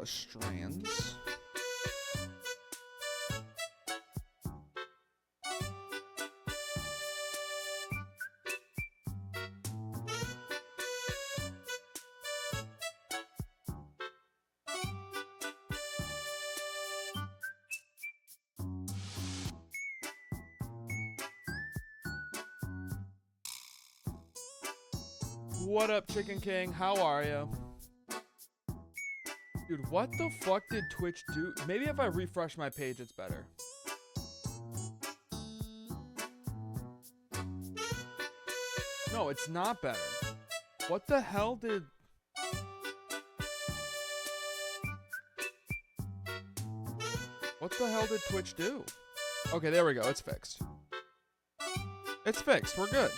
strands. What up, Chicken King? How are you? Dude, what the fuck did Twitch do? Maybe if I refresh my page, it's better. No, it's not better. What the hell did... What the hell did Twitch do? Okay, there we go. It's fixed. It's fixed. We're good.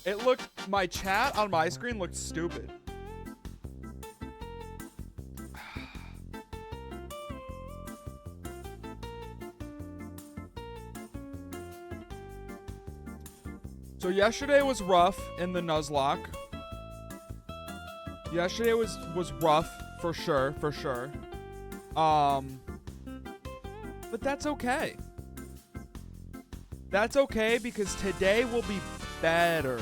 It looked... My chat on my screen looked stupid. So yesterday was rough in the Nuzlocke. Yesterday was rough for sure. But that's okay. That's okay because today will be better.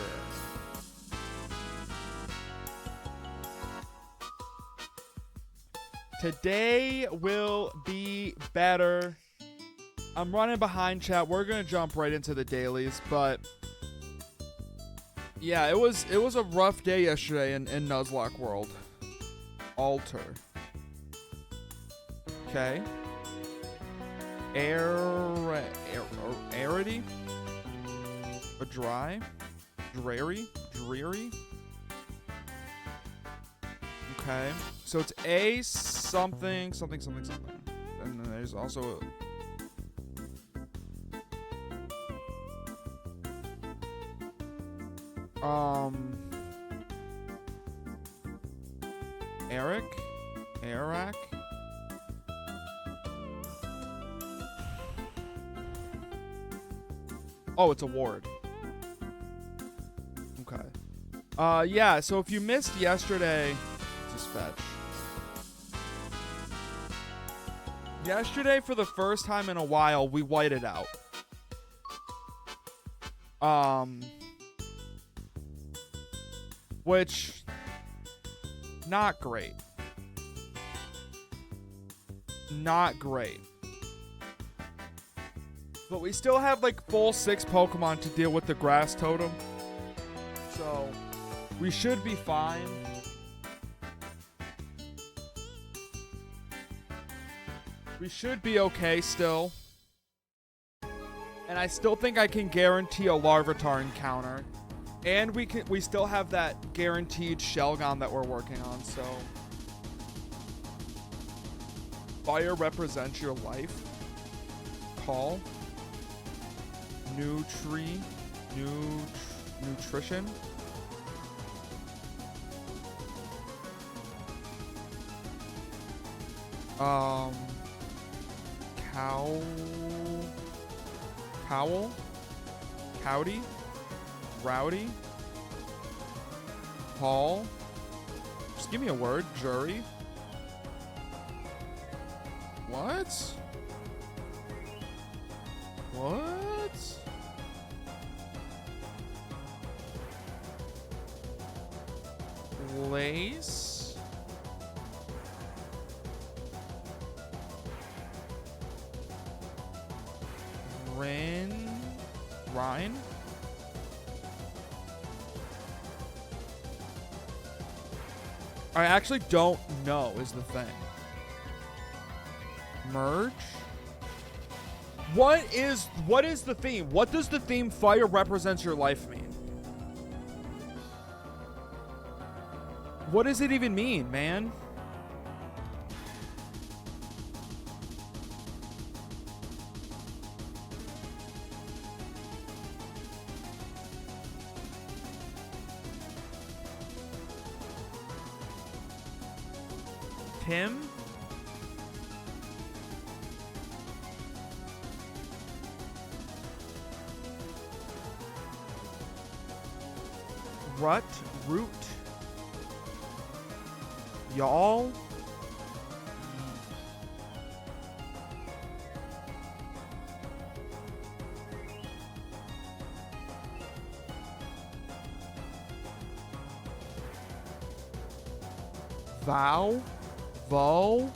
Today will be better. I'm running behind, chat. We're gonna jump right into the dailies, but yeah, it was a rough day yesterday in Nuzlocke world. Alter. Okay. Arity? A dry? Dreary? Okay. So it's A something. And then there's also Eric? Oh, it's a ward. Okay. Yeah, so if you missed yesterday, just fetch. Yesterday, for the first time in a while, we whited out. Which, not great. Not great. But we still have like full 6 Pokemon to deal with the grass totem. So, we should be fine. We should be okay still. And I still think I can guarantee a Larvitar encounter. And we still have that guaranteed Shelgon that we're working on, so. Fire represents your life. Call. Nutrition. Cowl. Cowdy. Rowdy. Hall. Just give me a word. Jury. What? Lace. Rhine. I actually don't know is the thing. Merge. What is the theme? What does the theme fire represents your life mean? What does it even mean, man? Tim? Root. Y'all. Vow. Vo.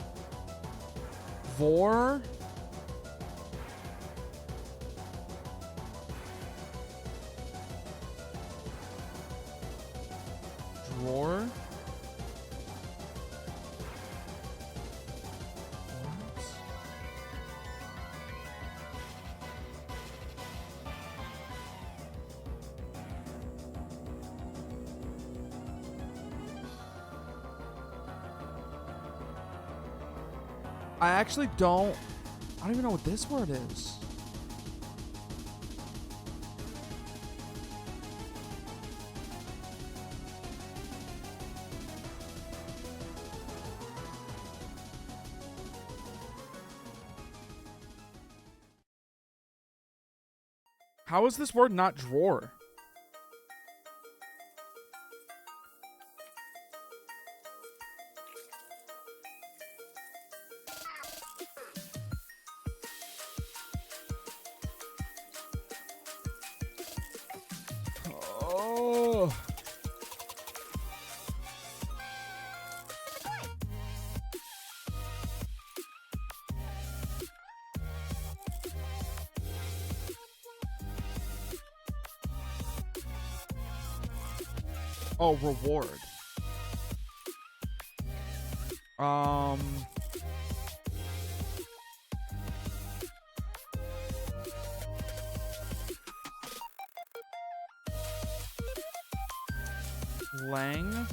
Vor. Drawer. I actually don't even know what this word is. How is this word not drawer? Oh. Oh, reward. Lang.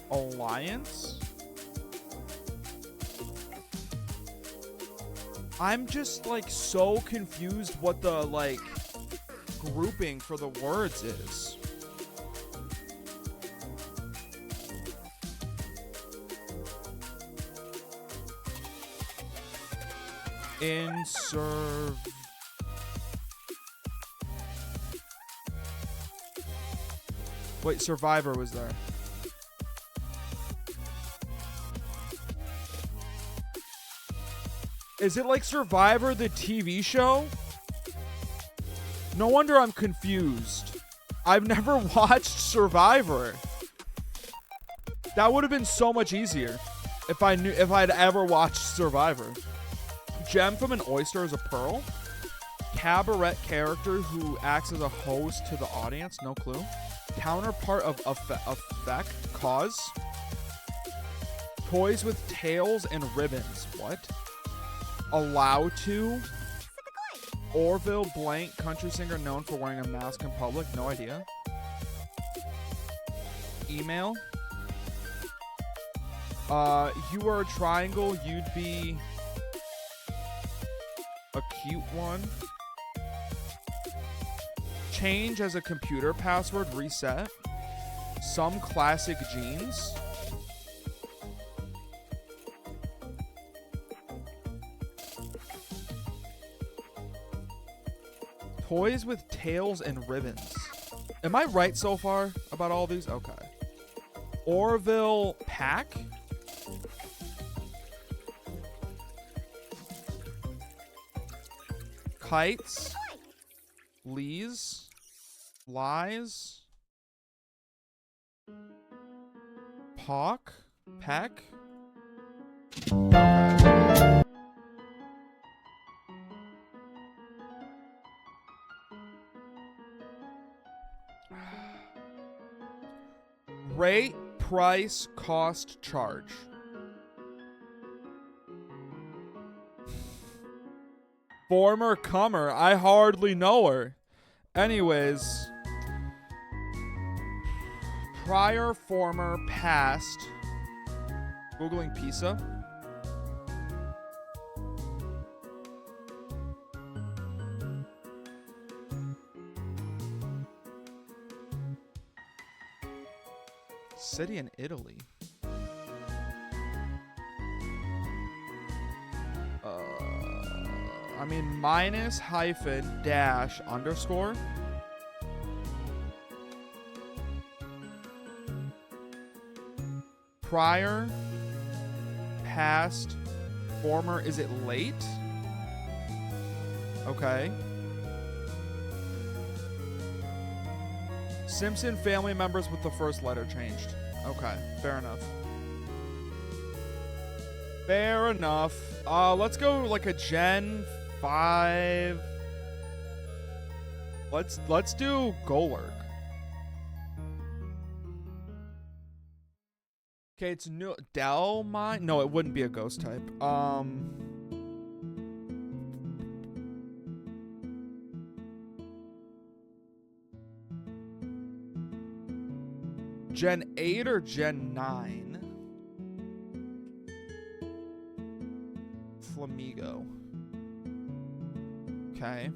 Alliance? I'm just like so confused what the like grouping for the words is. Inserve. Wait, Survivor was there. Is it like Survivor, the TV show? No wonder I'm confused. I've never watched Survivor. That would have been so much easier if I'd ever watched Survivor. Gem from an oyster is a pearl. Cabaret character who acts as a host to the audience, no clue. Counterpart of effect, cause. Toys with tails and ribbons, what? Allow to. Orville blank, country singer known for wearing a mask in public, no idea. Email. You are a triangle, you'd be a cute one. Change as a computer password, reset. Some classic jeans. Toys with tails and ribbons. Am I right so far about all these? Okay. Orville pack. Kites. Lees. Lies. Pock. Peck. Okay. Rate, price, cost, charge. Former comer. I hardly know her. Anyways. Prior, former, past. Googling pizza. City in Italy. I mean, minus, hyphen, dash, underscore. Prior, past, former. Is it late? Okay. Simpson family members with the first letter changed. Okay, fair enough. Fair enough. Let's go like a Gen 5. Let's do Golurk. Okay, it's new. Delmine? No, it wouldn't be a ghost type. Gen 8 or Gen 9? Flamigo. Okay.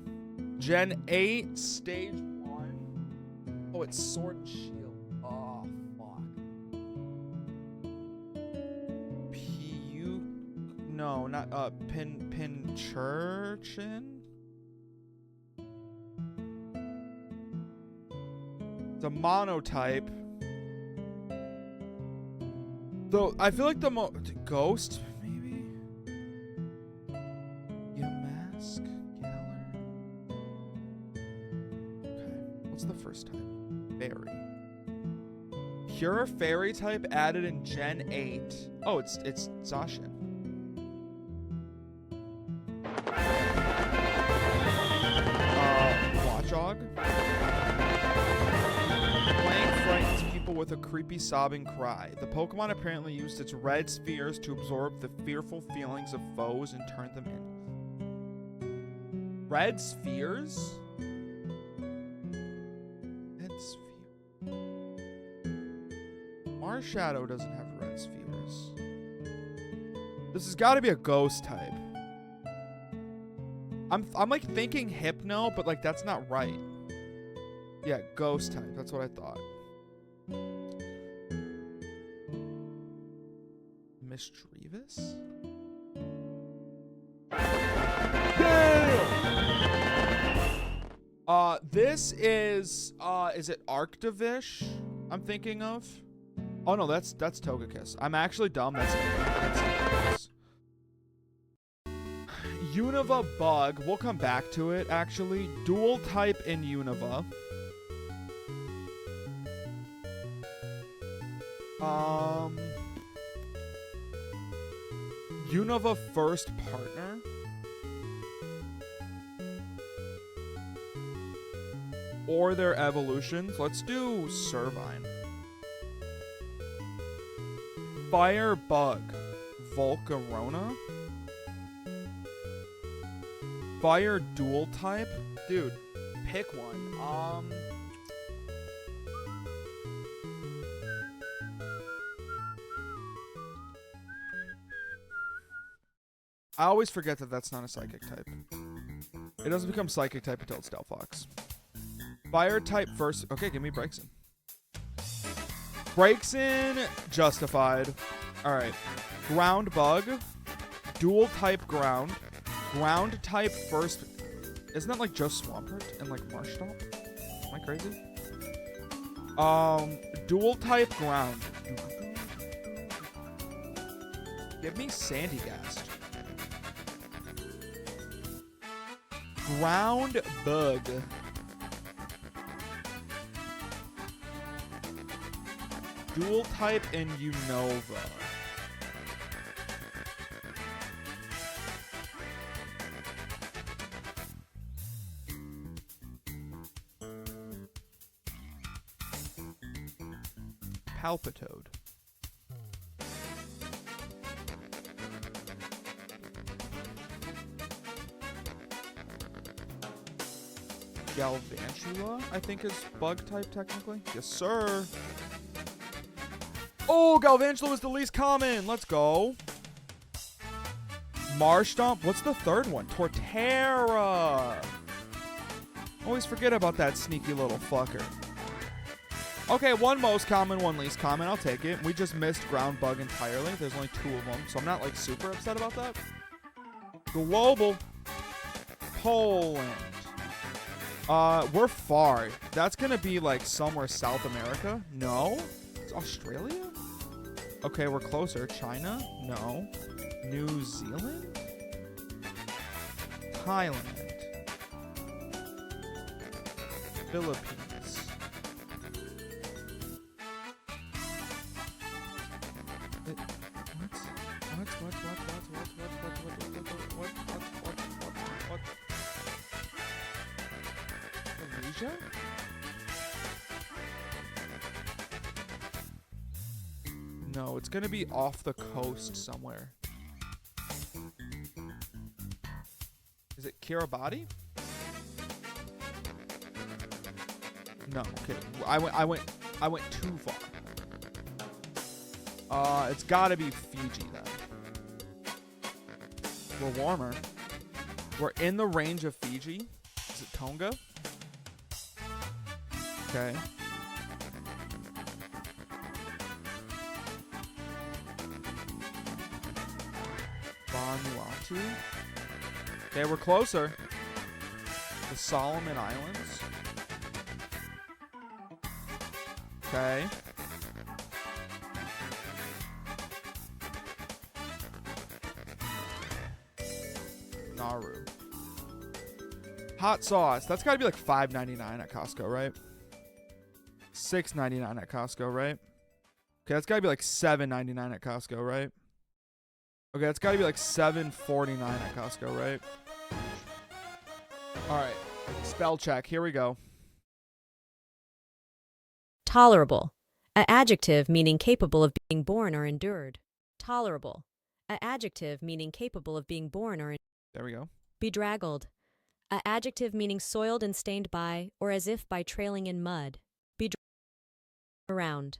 Gen 8, stage 1. Oh, it's Sword and Shield. Oh, fuck. No, not Pinchurchin? It's a monotype. Though I feel like the Ghost, maybe? Yamask, Galler. Okay, what's the first type? Fairy. Pure fairy type added in Gen 8. Oh, it's Zacian. Watchog. Playing frightens people with a creepy sobbing cry. The Pokemon apparently used its red spheres to absorb the fearful feelings of foes and turn them in. Red spheres? Red sphere. Marshadow doesn't have red spheres. This has got to be a ghost type. I'm like thinking Hypno, but like that's not right. Yeah, ghost type. That's what I thought. Mischievous? Yeah! This is it Arctivish I'm thinking of? Oh no, that's Togekiss. I'm actually dumb. That's Togekiss. Unova Bug. We'll come back to it, actually. Dual type in Unova. Unova first partner. Or their evolutions. Let's do Servine. Fire Bug. Volcarona. Fire dual type? Dude, pick one. I always forget that that's not a psychic type. It doesn't become psychic type until it's Delphox. Fire type first. Okay, give me Braixen. Braixen, justified. Alright. Ground Bug. Dual type ground. Ground type first. Isn't that like just Swampert and like Marshtomp? Am I crazy? Dual type ground. Give me Sandygast. Ground Bug. Dual type in Unova. Palpitoad. Galvantula, I think is bug type technically. Yes, sir. Oh, Galvantula was the least common. Let's go. Marshtomp. What's the third one? Torterra. Always forget about that sneaky little fucker. Okay, one most common, one least common. I'll take it. We just missed ground bug entirely. There's only 2 of them, so I'm not like super upset about that. Global. Poland. We're far. That's gonna be like somewhere South America. No. It's Australia? Okay, we're closer. China? No. New Zealand? Thailand. Philippines. What? Malaysia? No, it's gonna be off the coast somewhere. Is it Kiribati? No, okay. I went too far. It's gotta be Fiji then. We're warmer. We're in the range of Fiji. Is it Tonga? Okay. Vanuatu. Okay, we're closer. The Solomon Islands. Okay. Nauru. Hot sauce. That's got to be like $5.99 at Costco, right? $6.99 at Costco, right? Okay, that's got to be like $7.99 at Costco, right? Okay, that's got to be like $7.49 at Costco, right? All right. Spell check. Here we go. Tolerable. An adjective meaning capable of being borne or endured. Tolerable. An adjective meaning capable of being borne or endured. There we go. Bedraggled. An adjective meaning soiled and stained by, or as if by trailing in mud. Around.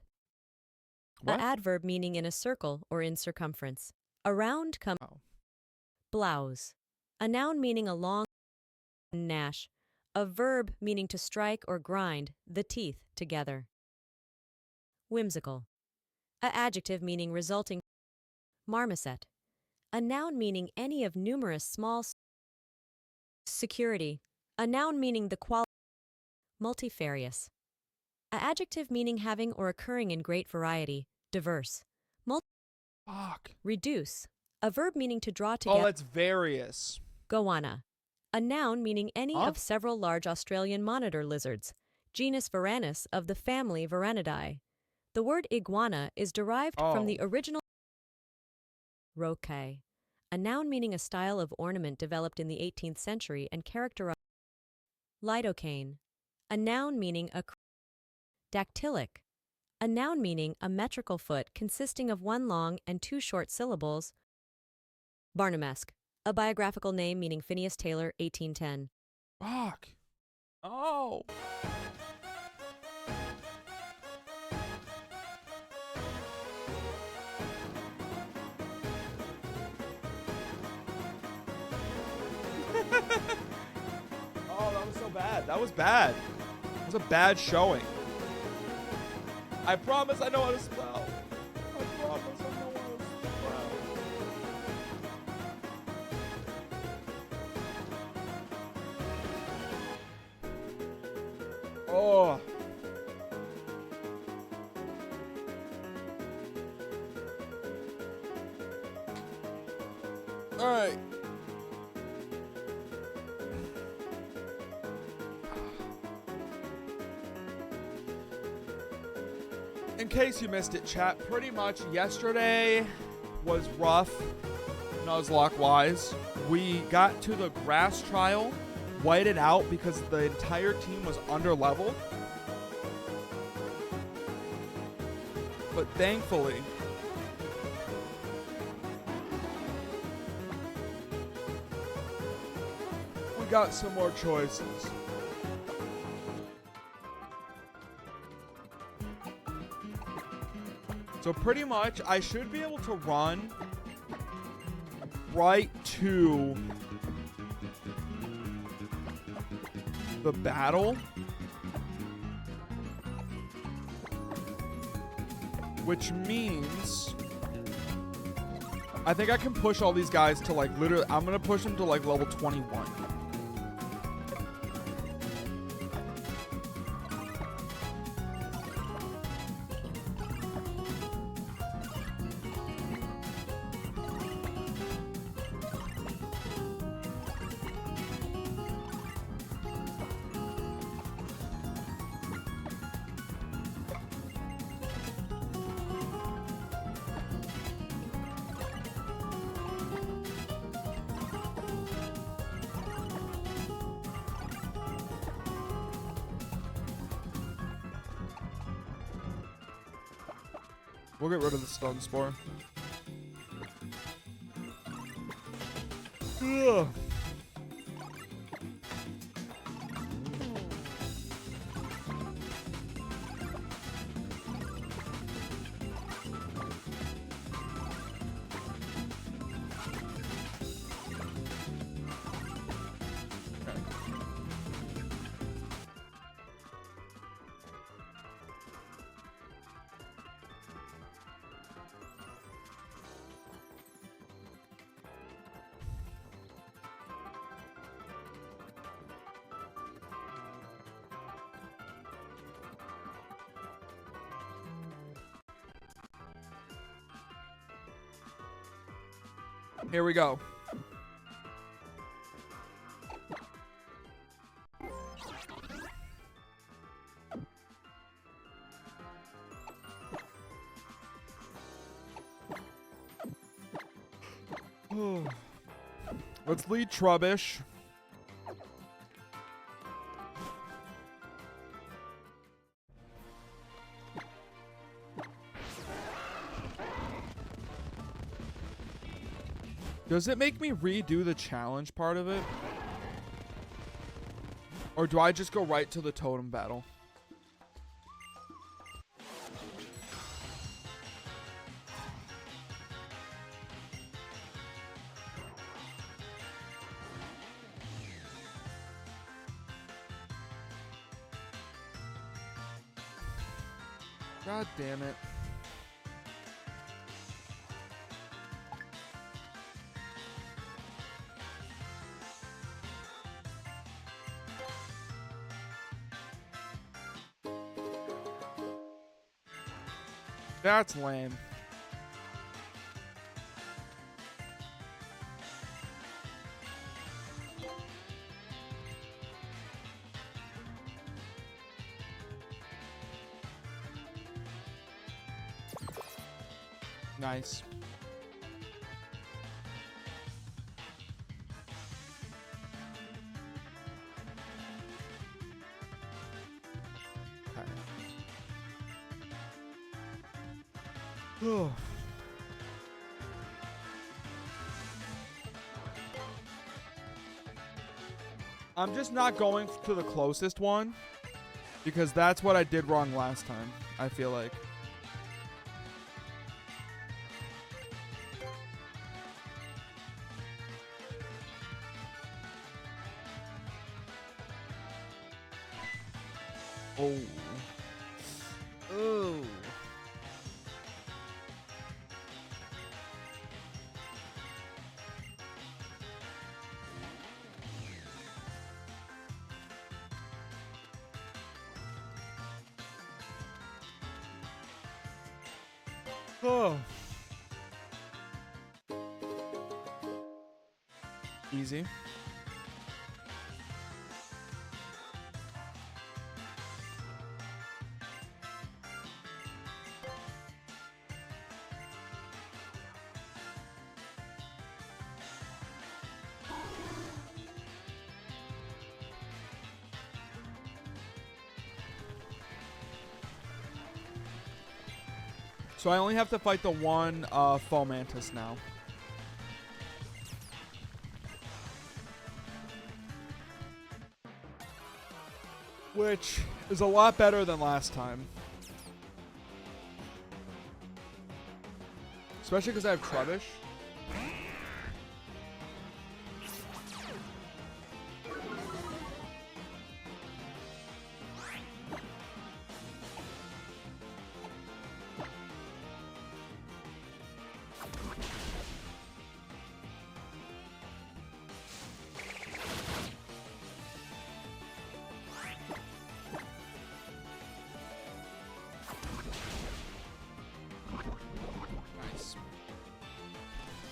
What? An adverb meaning in a circle or in circumference. Around come. Oh. Blouse. A noun meaning a long gnash. A verb meaning to strike or grind the teeth together. Whimsical. An adjective meaning resulting. Marmoset. A noun meaning any of numerous small. Security. A noun meaning the quality. Multifarious. An adjective meaning having or occurring in great variety, diverse. Fuck. Reduce. A verb meaning to draw together. Oh, that's various. Goanna. A noun meaning any of several large Australian monitor lizards, genus Varanus of the family Varanidae. The word iguana is derived from the original rocaille, a noun meaning a style of ornament developed in the 18th century and characterized. Lidocaine. A noun meaning a dactylic. A noun meaning a metrical foot consisting of 1 long and 2 short syllables. Barnumesque. A biographical name meaning Phineas Taylor, 1810. Fuck. Oh. Oh, that was so bad. That was bad. It was a bad showing. I promise I know how to spell. I promise I know how to spell. Oh. All right. In case you missed it, chat, pretty much yesterday was rough, Nuzlocke-wise. We got to the grass trial, whited out because the entire team was under-leveled. But thankfully, we got some more choices. So pretty much, I should be able to run right to the battle which means I think I can push all these guys to like literally, I'm going to push them to like level 21. We'll get rid of the stun spore. Ugh. Here we go. Let's lead Trubbish. Does it make me redo the challenge part of it? Or do I just go right to the totem battle? God damn it. That's lame. Nice. Okay. I'm just not going to the closest one because that's what I did wrong last time, I feel like. Oh. Oh. Oh. Easy. So I only have to fight the one Fomantis now. Which is a lot better than last time. Especially because I have Trubbish.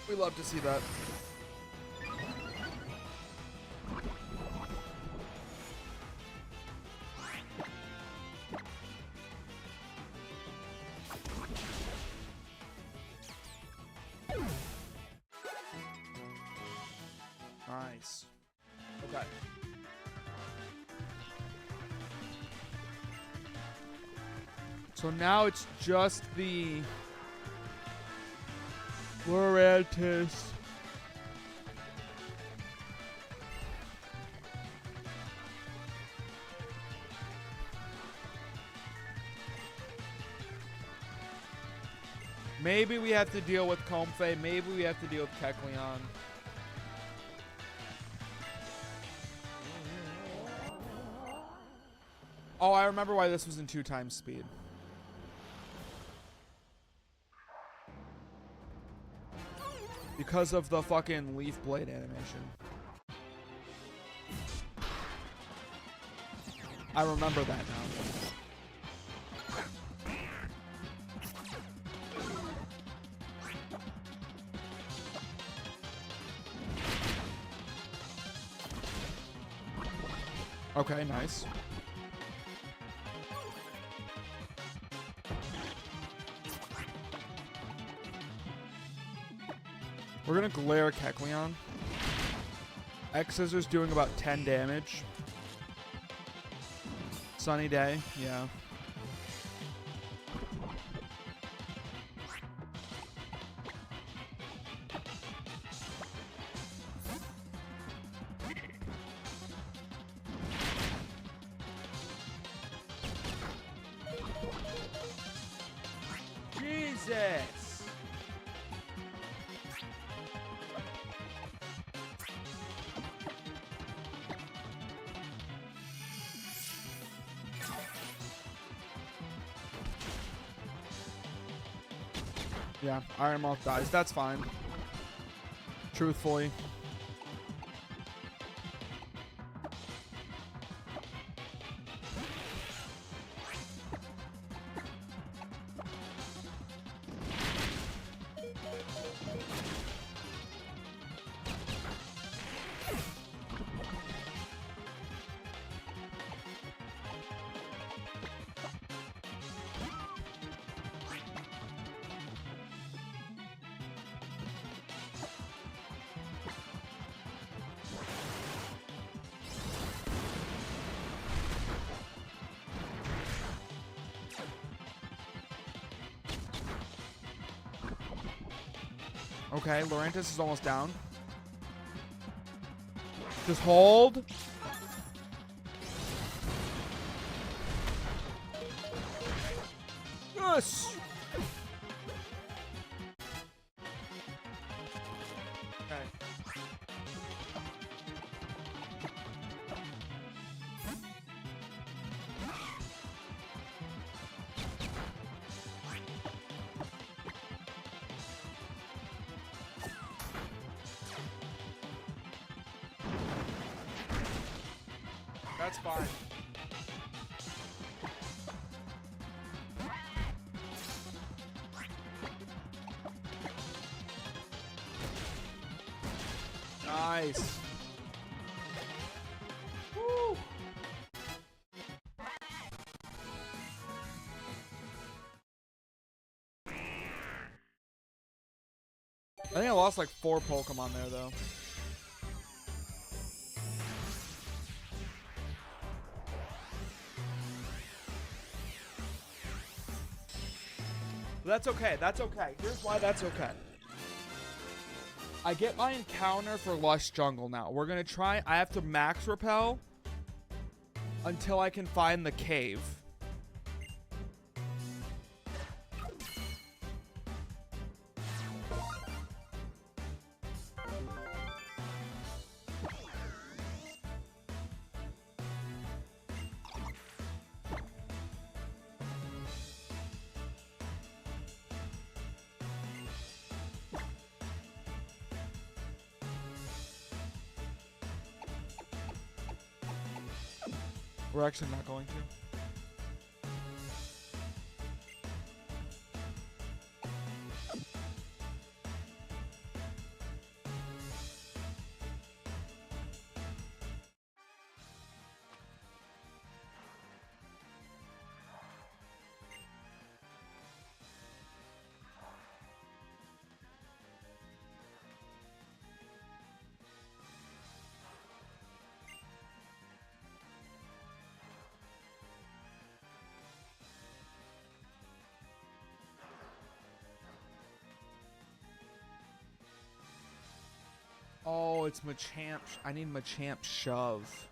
We love to see that. Nice. Okay. So now it's just the Lorantis. Maybe we have to deal with Comfey. Maybe we have to deal with Kecleon. Oh, I remember why this was in 2 times speed. Because of the fucking Leaf Blade animation. I remember that now. Okay, nice. We're gonna glare Kecleon. X Scissors doing about 10 damage. Sunny day, yeah. Jesus! Yeah, Iron Moth dies. That's fine. Truthfully. Okay, Lorantis is almost down. Just hold. Yes. Okay. That's fine. Nice. Woo. I think I lost like 4 Pokemon there though. That's okay. That's okay. Here's why that's okay. I get my encounter for Lush Jungle now. We're going to try. I have to max repel until I can find the cave. We're actually not going to. it's Machamp. I need Machamp Shove.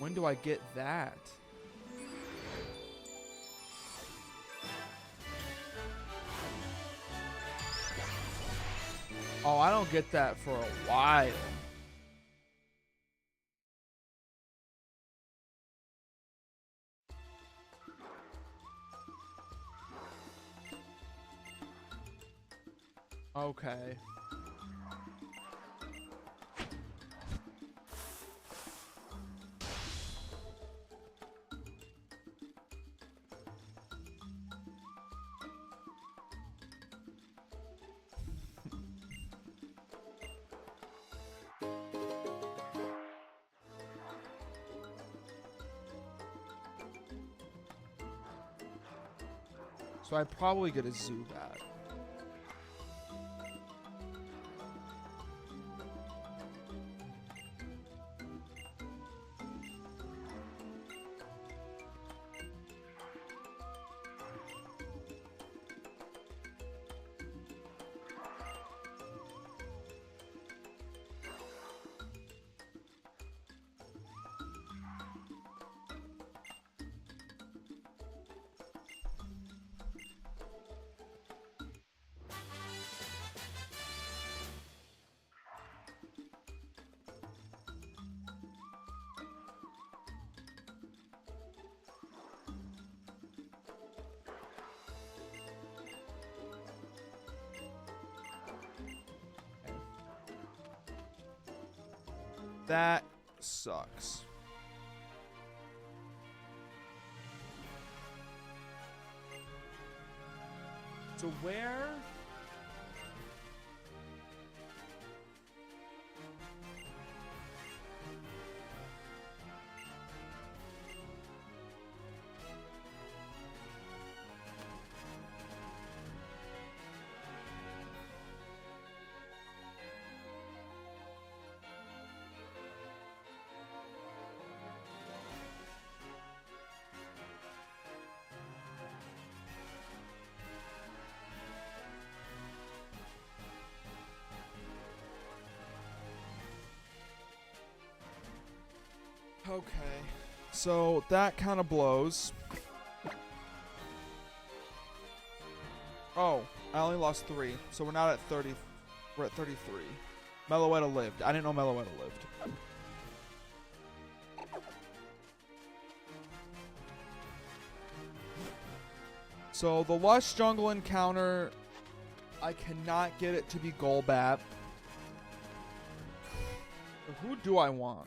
When do I get that? Oh, I don't get that for a while. Okay. So I probably get a Zubat. That sucks. So where? Okay, so that kind of blows. Oh, I only lost 3, so we're not at 30. We're at 33. Meloetta lived. I didn't know Meloetta lived. So the Lush Jungle encounter, I cannot get it to be Golbat. Who do I want?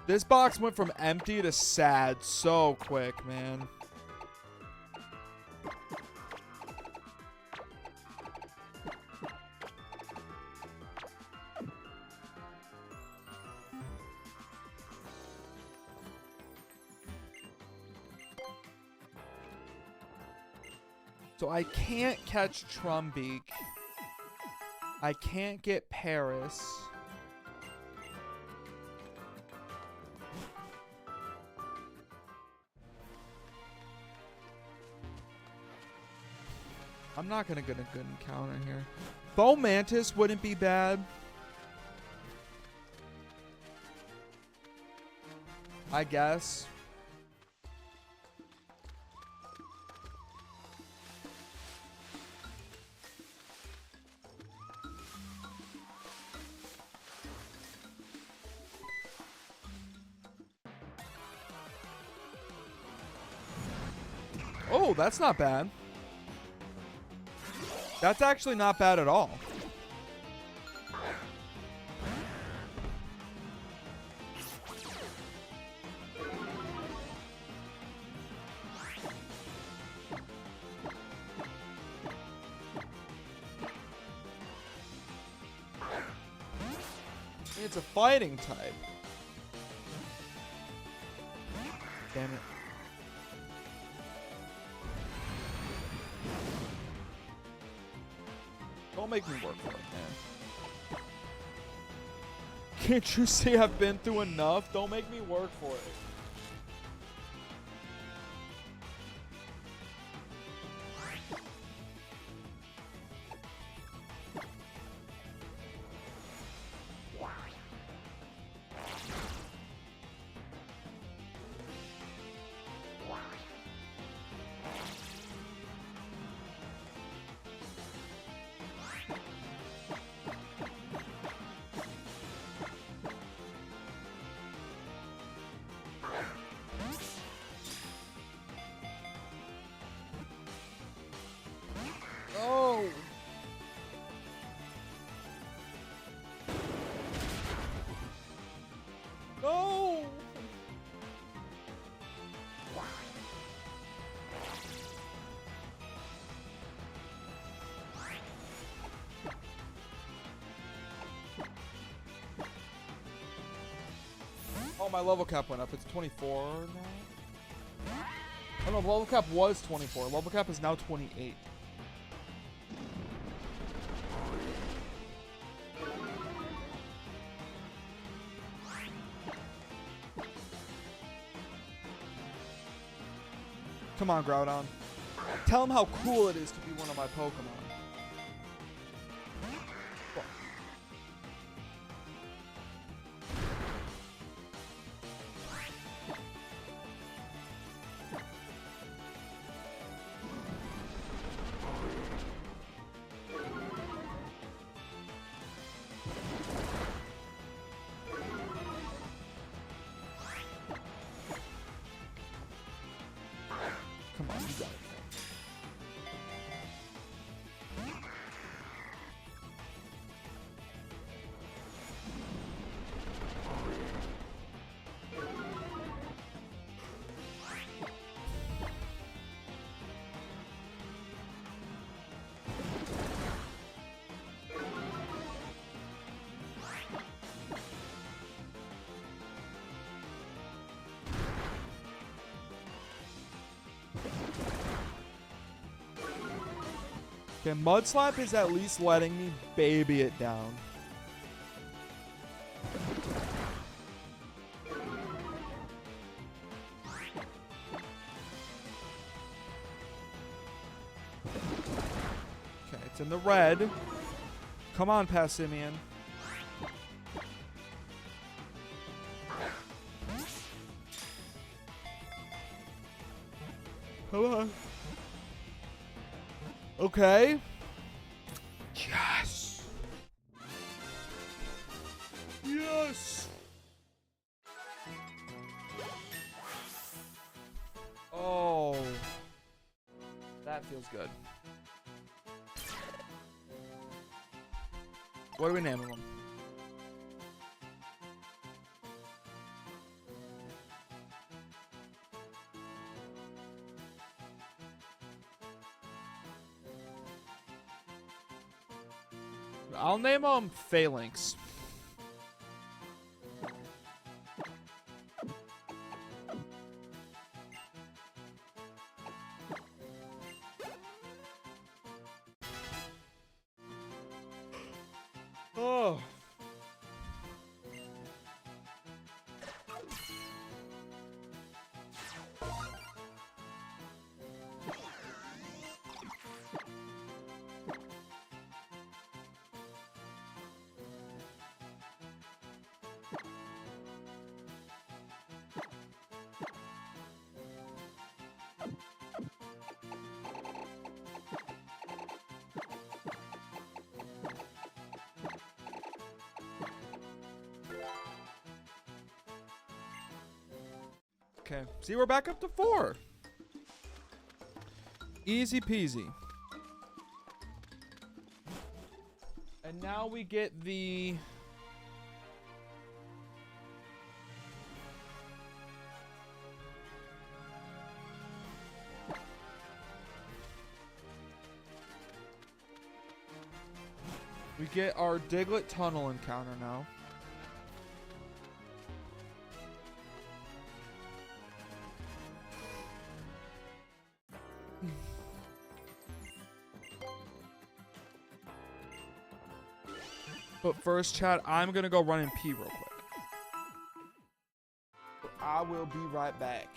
This box went from empty to sad so quick, man. So I can't catch Trumbeak. I can't get Paris. I'm not going to get a good encounter here. Fomantis wouldn't be bad. I guess. Oh, that's not bad. That's actually not bad at all. It's a fighting type. Damn it. Don't make me work for it, man. Can't you see I've been through enough? Don't make me work for it. Oh! No! Oh, my level cap went up. It's 24 now? Oh no, level cap was 24. Level cap is now 28. Come on, Groudon. Tell him how cool it is to be one of my Pokemon. Come on, you got it. Okay, Mud Slap is at least letting me baby it down. Okay, it's in the red. Come on, Passimian. Come on. Okay. Yes. Yes. Oh. That feels good. What do we name them? I'll name them Phalanx. Oh. Okay, see, we're back up to 4. Easy peasy. And now we get the... We get our Diglett Tunnel encounter now. But first, chat, I'm gonna go run and pee real quick. I will be right back.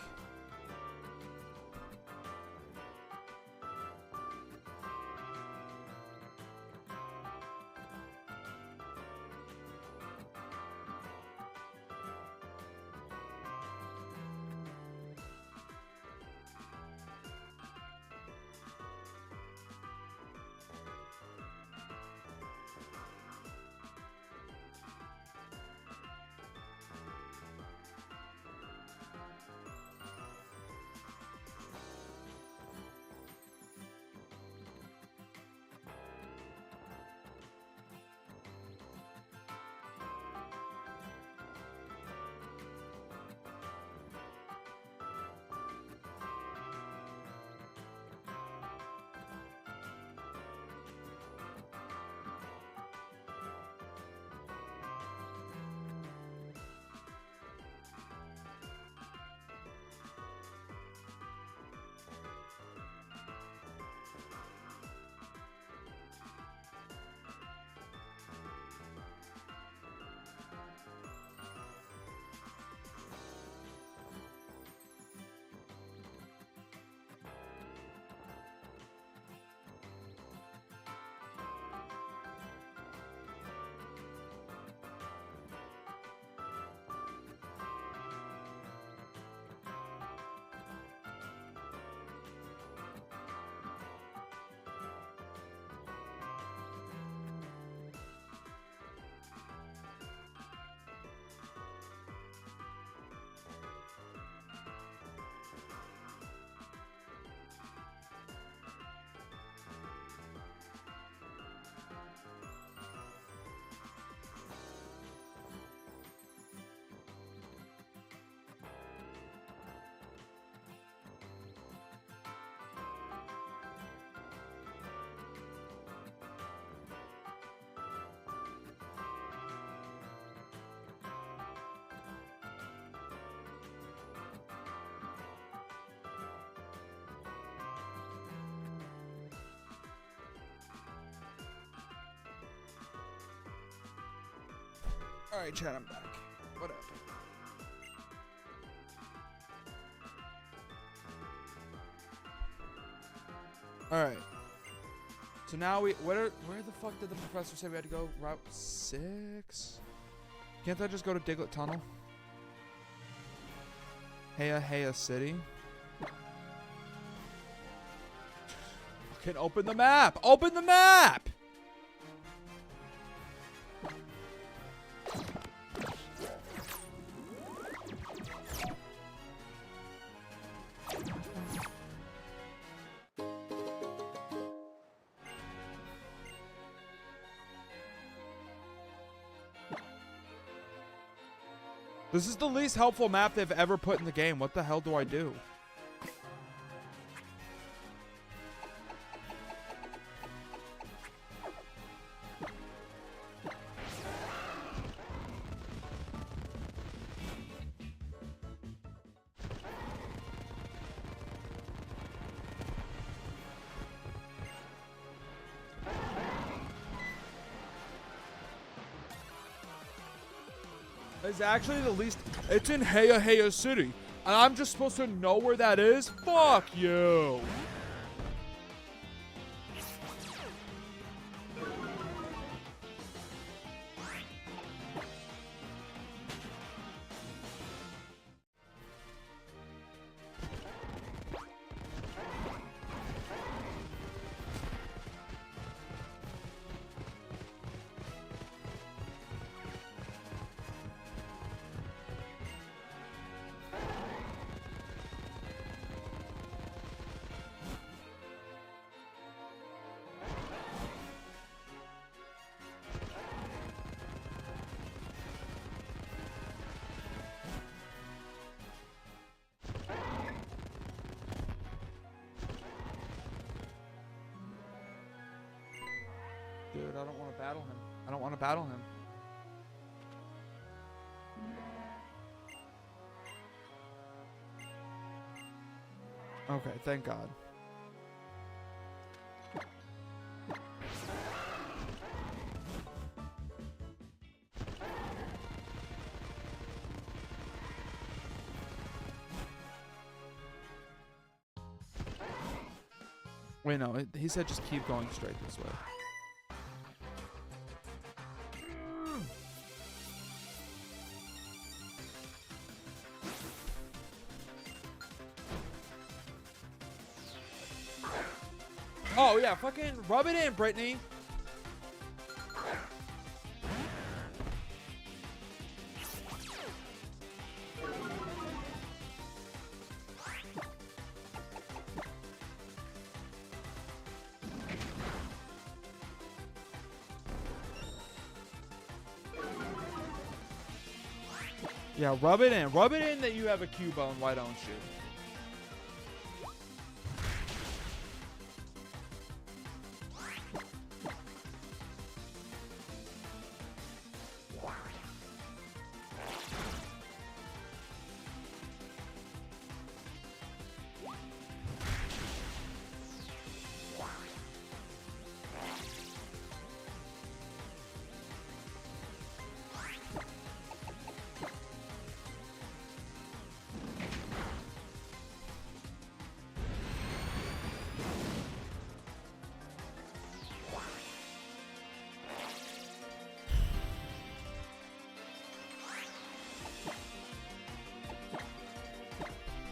Alright, chat, I'm back. What up? Alright. So now where the fuck did the professor say we had to go? Route 6? Can't I just go to Diglett Tunnel? Heya City? Fucking open the map! Open the map! This is the least helpful map they've ever put in the game. What the hell do I do? It's actually the least. It's in Heya City. And I'm just supposed to know where that is? Fuck you. Dude, I don't want to battle him. I don't want to battle him. Okay, thank God. Wait, no. He said just keep going straight this way. Oh, yeah. Fucking rub it in, Brittany. Yeah, rub it in. Rub it in that you have a Cubone. Why don't you?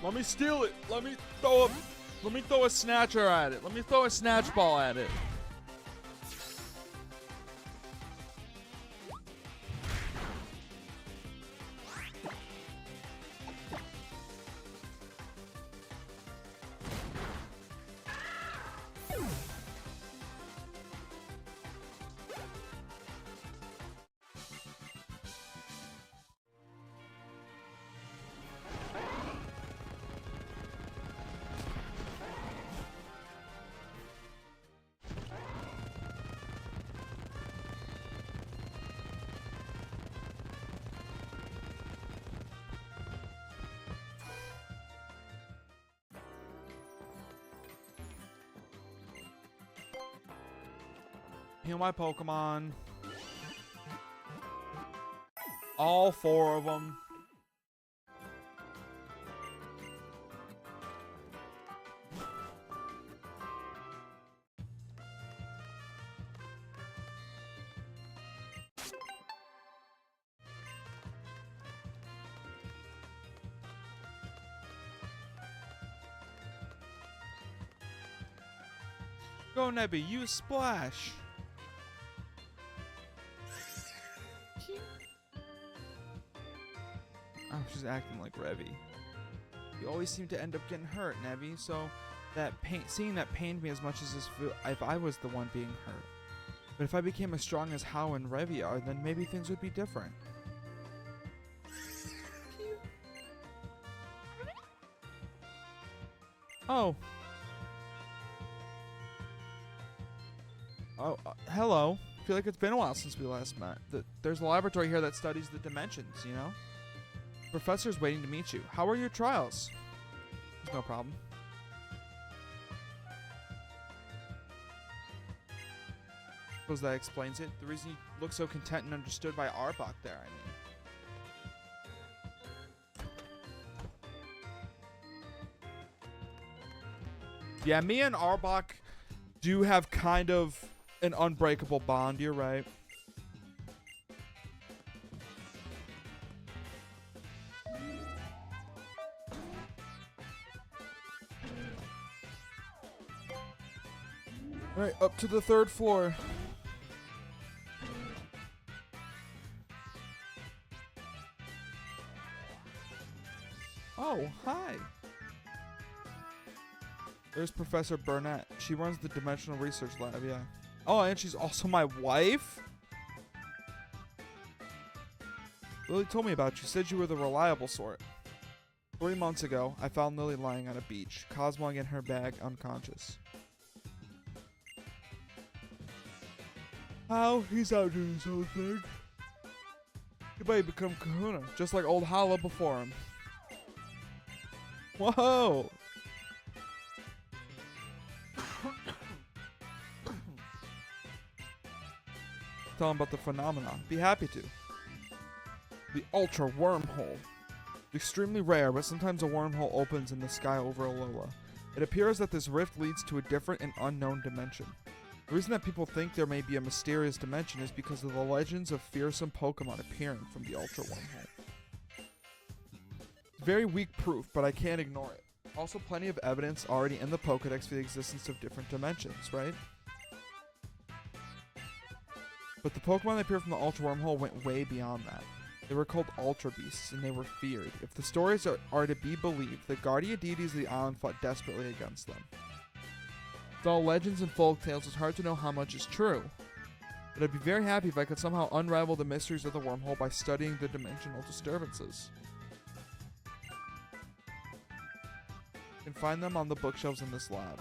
Let me steal it. Let me throw a snatcher at it. Let me throw a snatch ball at it. Heal my Pokemon. All 4 of them. Go, Nebby, use Splash. Oh, she's acting like Revy. You always seem to end up getting hurt, Nebby, so that seeing that pained me as much as if I was the one being hurt. But if I became as strong as Hao and Revy are, then maybe things would be different. Oh. Oh, hello. I feel like it's been a while since we last met. There's a laboratory here that studies the dimensions, you know? Professor's waiting to meet you. How are your trials? There's no problem. Suppose that explains it. The reason you look so content and understood by Arbok there, I mean. Yeah, me and Arbok do have kind of an unbreakable bond, you're right. Alright, up to the 3rd floor. Oh, hi. There's Professor Burnett. She runs the Dimensional Research Lab, yeah. Oh, and she's also my wife? Lily told me about you. Said you were the reliable sort. 3 months ago, I found Lily lying on a beach, Cosmog in her bag, unconscious. How? He's out doing his own thing. He might become Kahuna, just like old Hala before him. Whoa! Tell him about the phenomenon. Be happy to. The Ultra Wormhole. Extremely rare, but sometimes a wormhole opens in the sky over Alola. It appears that this rift leads to a different and unknown dimension. The reason that people think there may be a mysterious dimension is because of the legends of fearsome Pokemon appearing from the Ultra Wormhole. It's very weak proof, but I can't ignore it. Also, plenty of evidence already in the Pokedex for the existence of different dimensions, right? But the Pokemon that appeared from the Ultra Wormhole went way beyond that. They were called Ultra Beasts, and they were feared. If the stories are to be believed, the guardian deities of the island fought desperately against them. With all legends and folk tales, it's hard to know how much is true. But I'd be very happy if I could somehow unravel the mysteries of the wormhole by studying the dimensional disturbances. You can find them on the bookshelves in this lab.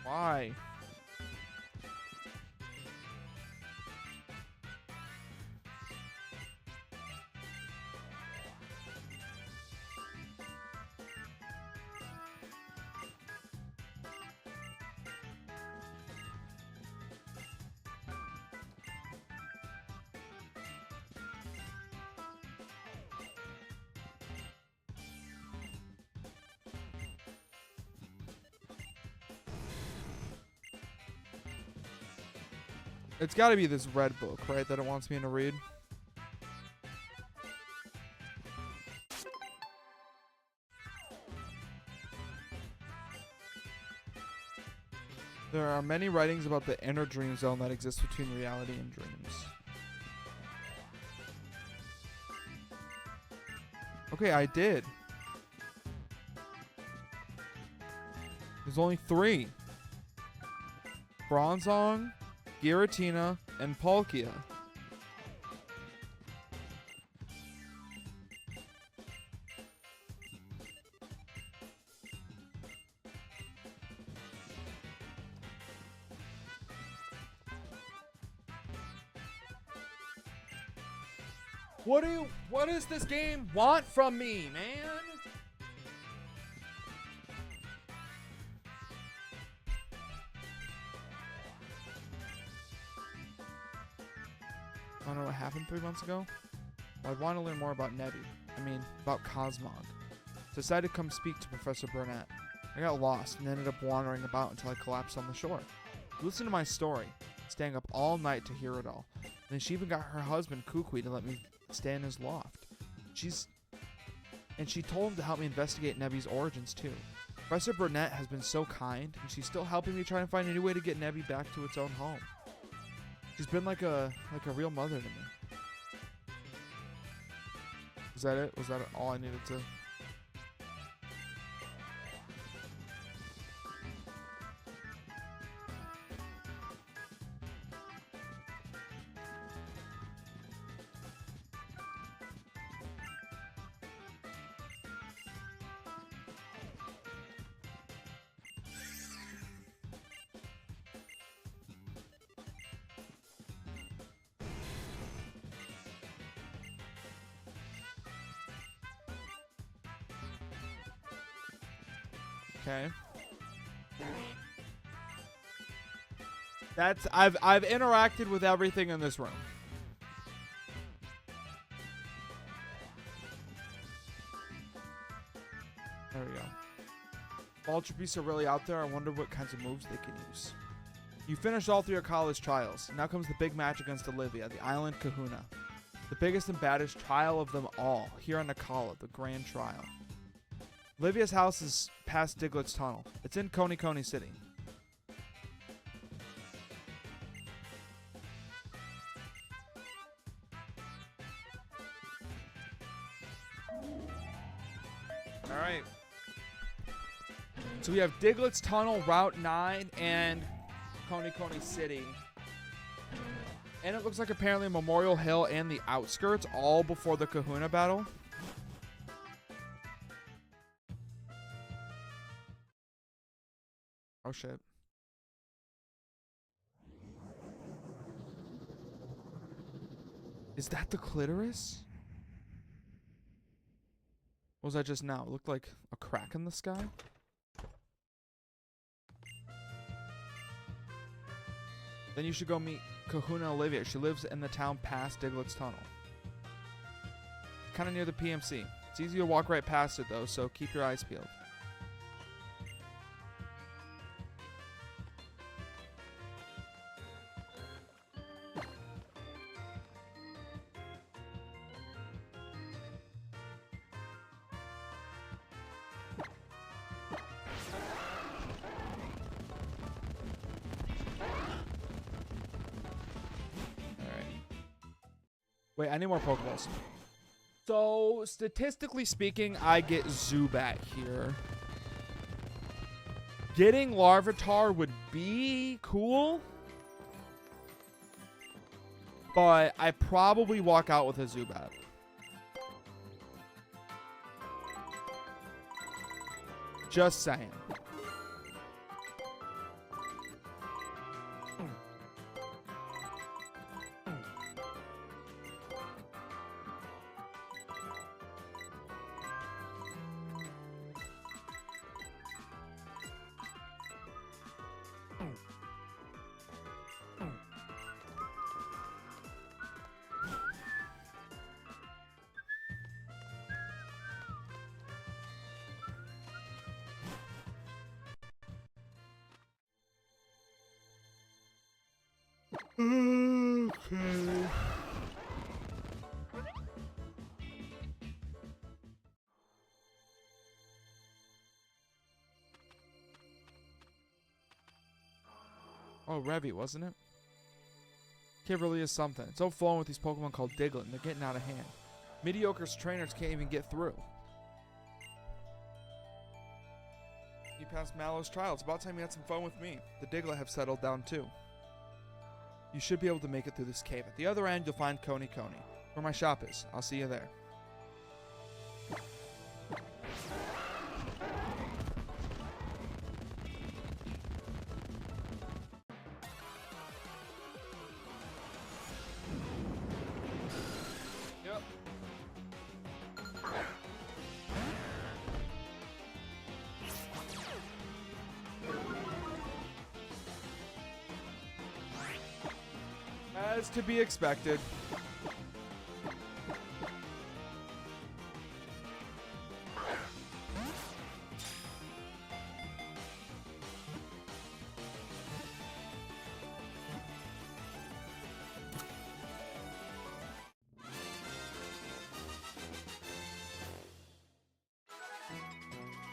Why? It's got to be this red book, right, that it wants me to read. There are many writings about the inner dream zone that exists between reality and dreams. Okay, I did. There's only 3. Bronzong, Giratina, and Palkia. What does this game want from me, man? I don't know what happened 3 months ago. I'd want to learn more about Nebby. About Cosmog. So I decided to come speak to Professor Burnett. I got lost and ended up wandering about until I collapsed on the shore. Listen to my story, staying up all night to hear it all. And then she even got her husband Kukui to let me stay in his loft. She told him to help me investigate Nebby's origins too. Professor Burnett has been so kind, and she's still helping me try and find a new way to get Nebby back to its own home. She's been like a real mother to me. Was that it? Was that all I needed to? Okay. I've interacted with everything in this room. There we go. Ultra Beasts are really out there. I wonder what kinds of moves they can use. You finished all 3 of college trials. Now comes the big match against Olivia, the Island Kahuna. The biggest and baddest trial of them all, here on Nakala, the Grand Trial. Olivia's house is past Diglett's Tunnel. It's in Coney City. Alright. So we have Diglett's Tunnel, Route 9, and Coney City. And it looks like apparently Memorial Hill and the outskirts, all before the Kahuna battle. Oh shit. Is that the clitoris? What was that just now? It looked like a crack in the sky. Then you should go meet Kahuna Olivia. She lives in the town past Diglett's Tunnel. Kind of near the PMC. It's easy to walk right past it, though, so keep your eyes peeled. Wait, I need more Pokeballs. So, statistically speaking, I get Zubat here. Getting Larvitar would be cool. But I probably walk out with a Zubat. Just saying. Okay. Oh, Revy, wasn't it? Kid really is something. It's overflowing with these Pokemon called Diglett, and they're getting out of hand. Mediocre trainers can't even get through. You passed Mallow's trial. It's about time you had some fun with me. The Diglett have settled down too. You should be able to make it through this cave. At the other end, you'll find Coney, where my shop is. I'll see you there. Yep. As to be expected.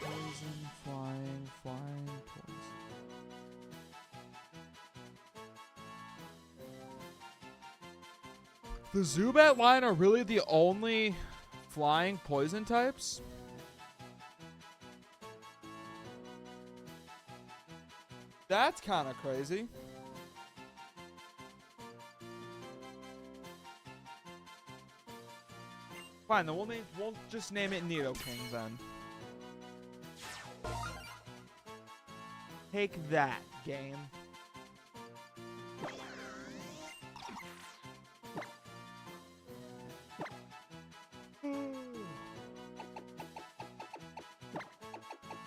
Poison, flying, poison. The Zubat line are really the only flying poison types? That's kind of crazy. Fine, then we'll just name it Nidoking then. Take that, game.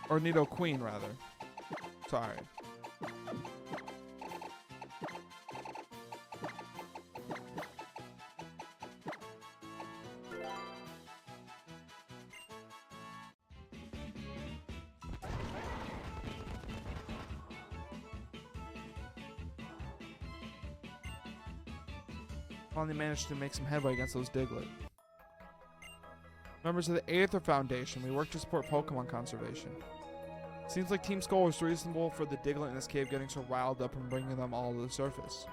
Or Nidoqueen, rather. Sorry. Finally managed to make some headway against those Diglett. Members of the Aether Foundation, we work to support Pokemon conservation. Seems like Team Skull was reasonable for the Diglett in this cave getting so riled up and bringing them all to the surface.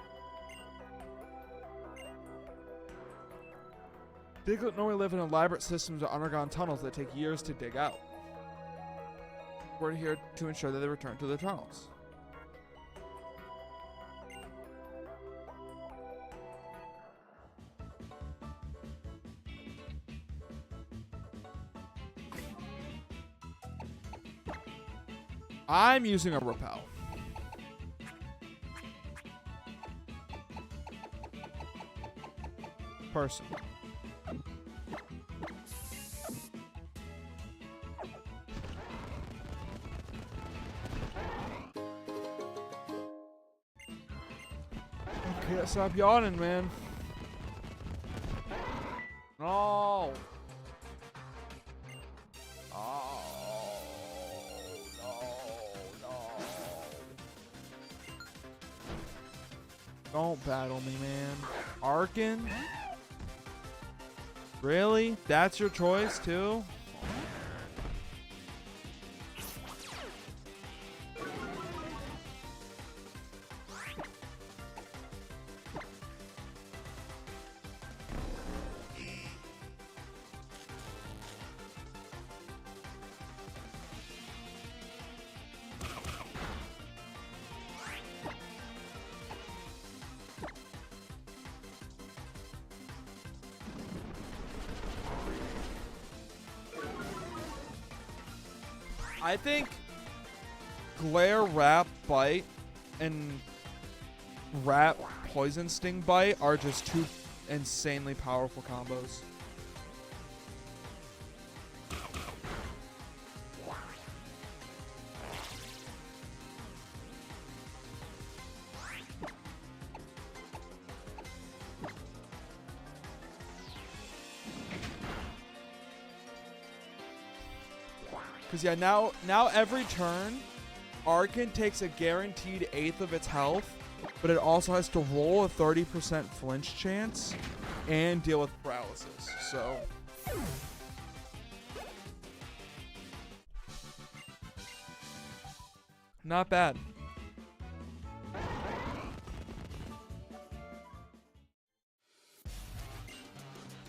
Diglett normally live in elaborate systems of underground tunnels that take years to dig out. We're here to ensure that they return to the tunnels. I'm using a repel. Person. Can't stop yawning, man. No. Oh, no. Don't battle me, man. Arkin? Really? That's your choice, too? I think Glare, Wrap, Bite, and Wrap, Poison Sting, Bite are just two insanely powerful combos. Because, yeah, now every turn, Arkin takes a guaranteed 1/8 of its health, but it also has to roll a 30% flinch chance and deal with paralysis. So, not bad.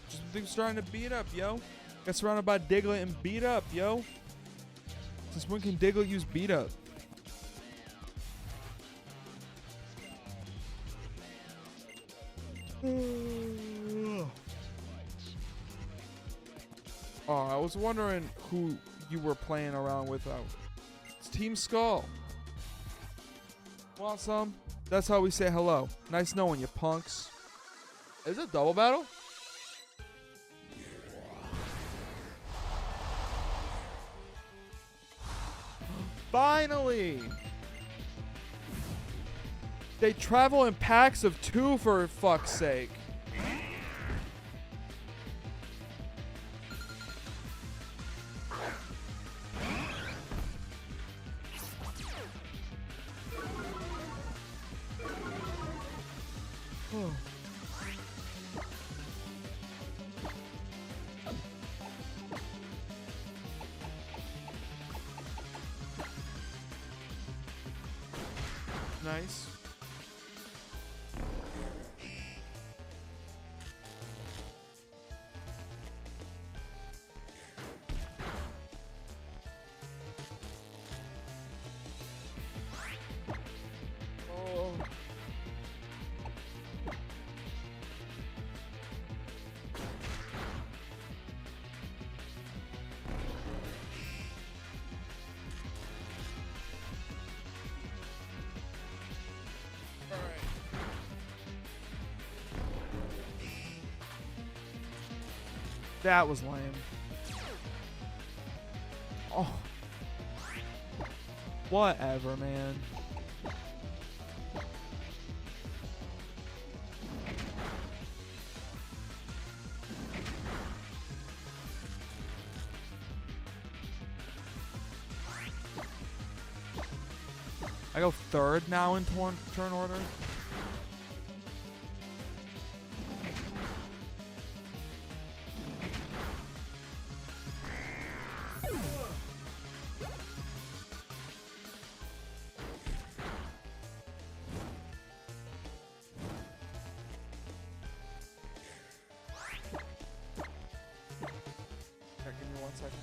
Just things starting to beat up, yo. Got surrounded by Diglett and beat up, yo. Since when can Diglett use beat up? Oh, I was wondering who you were playing around with. It's Team Skull. Want some? That's how we say hello. Nice knowing you, punks. Is it double battle? Finally! They travel in packs of 2 for fuck's sake. Oh. Nice. Oh. That was lame. Oh. Whatever, man. I go 3rd now in turn order. Give me 1 second.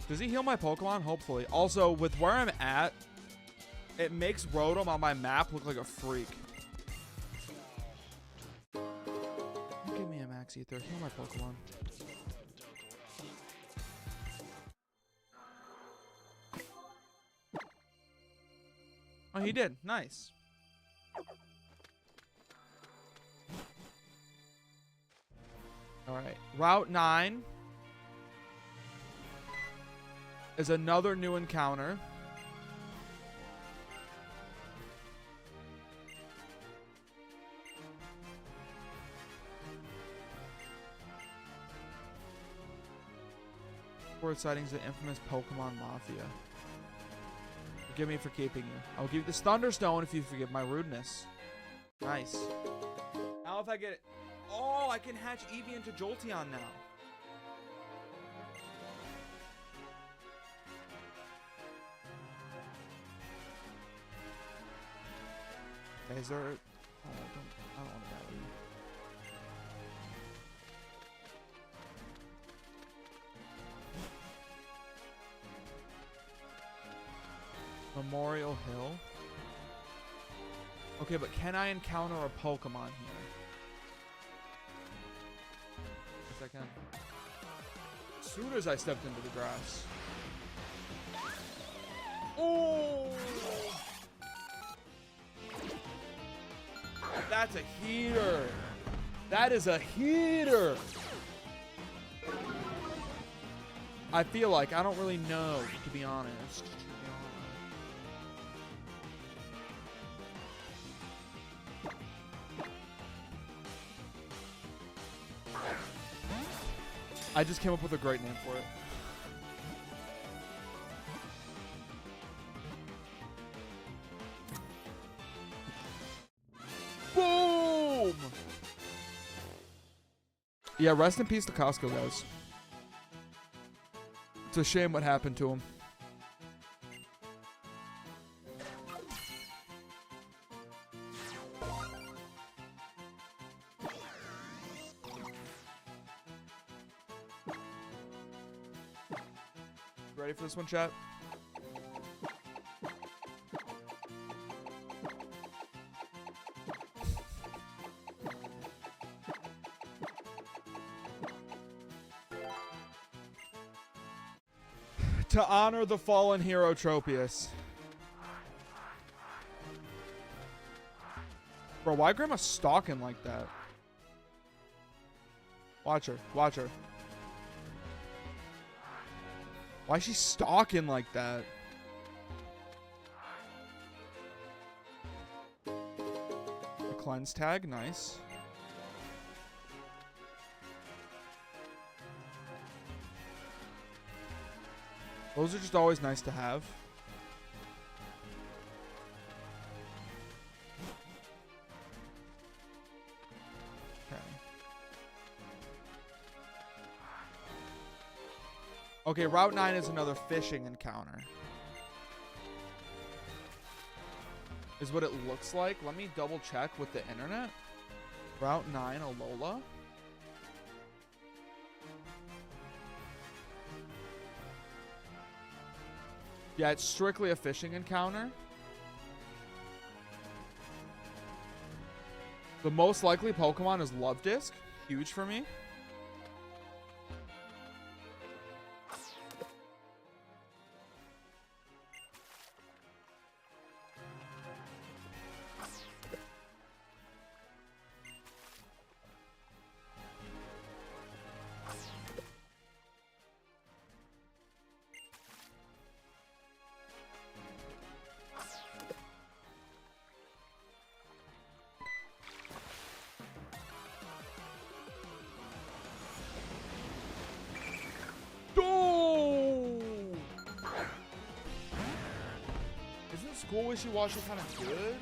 Does he heal my Pokemon? Hopefully. Also, with where I'm at, it makes Rotom on my map look like a freak. Give me a Max Ether. Heal my Pokemon. Oh, he did. Nice. Alright. Route 9 is another new encounter. Report sightings of the infamous Pokemon Mafia. Forgive me for keeping you. I'll give you this Thunderstone if you forgive my rudeness. Nice. Now if I get it... Oh, I can hatch Eevee into Jolteon now. Is there... Oh, I don't want to battle you. Memorial Hill. Okay, but can I encounter a Pokemon here? Yes, I can. As soon as I stepped into the grass. Oh! That's a heater. That is a heater. I feel like I don't really know, to be honest. I just came up with a great name for it. Boom! Yeah, rest in peace to Costco, guys. It's a shame what happened to him. Ready for this one, chat? To honor the fallen hero Tropius. Bro, why Grandma stalking like that? Watch her. Watch her. Why is she stalking like that? A cleanse tag, nice. Those are just always nice to have. Okay, Route 9 is another fishing encounter. Is what it looks like. Let me double check with the internet. Route 9, Alola. Yeah, it's strictly a fishing encounter. The most likely Pokemon is Love Disc. Huge for me. School Wishy-Washy kind of good?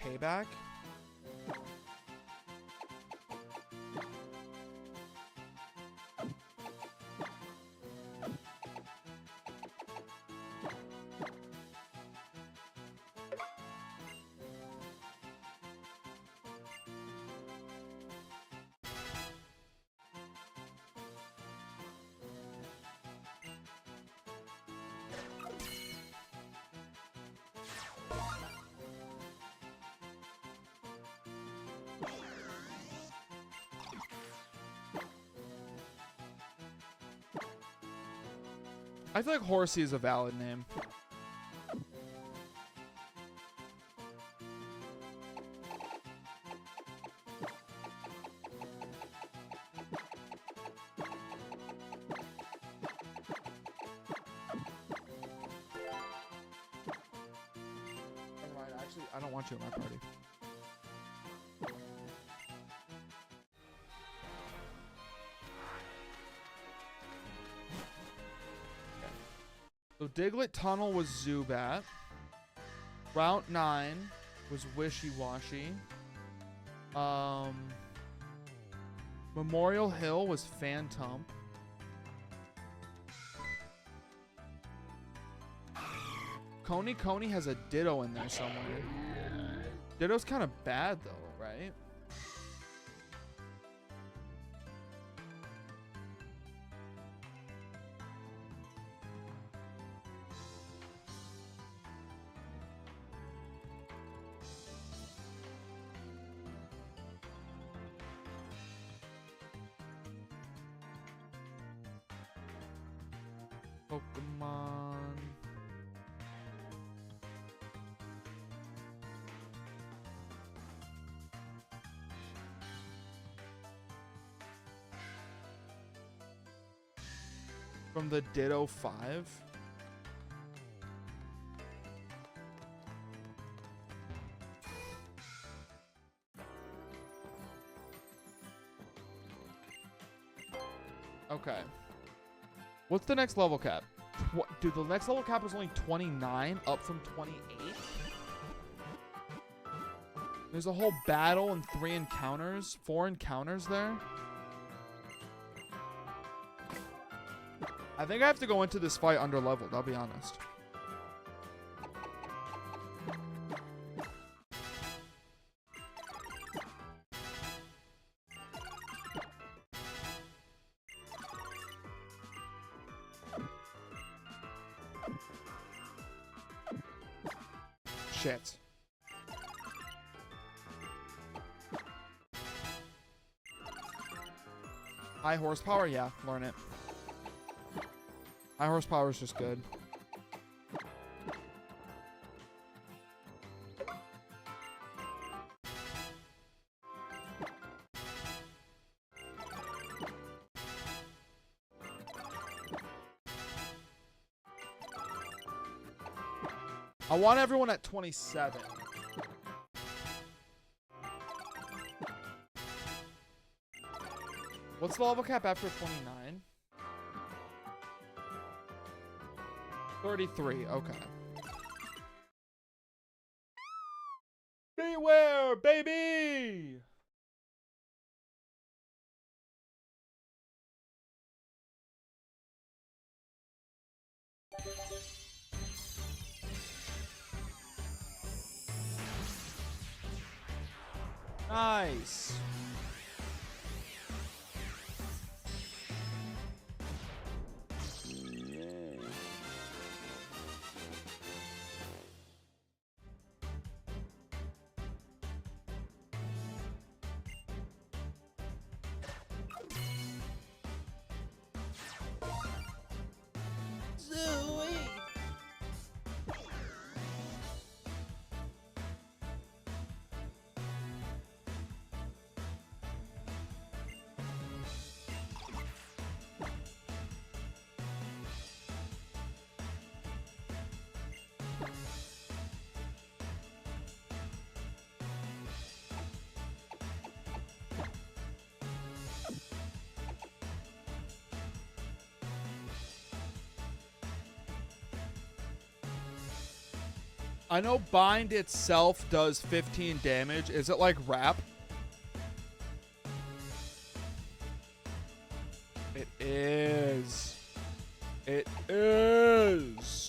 payback. I feel like Horsey is a valid name. Never mind. Actually, I don't want you in my party. So Diglett Tunnel was Zubat. Route 9 was Wishy Washy. Memorial Hill was Phantom. Coney has a Ditto in there somewhere. Ditto's kind of bad though, right? Pokemon. From the Ditto 5. Okay. What's the next level cap? Dude, the next level cap was only 29, up from 28. There's a whole battle and 4 encounters there. I think I have to go into this fight under leveled, I'll be honest. Shit. High horsepower? Yeah, learn it. High horsepower is just good. I want everyone at 27. What's the level cap after 29? 33, okay. Beware, baby! Nice. I know bind itself does 15 damage. Is it like wrap? It is. It is.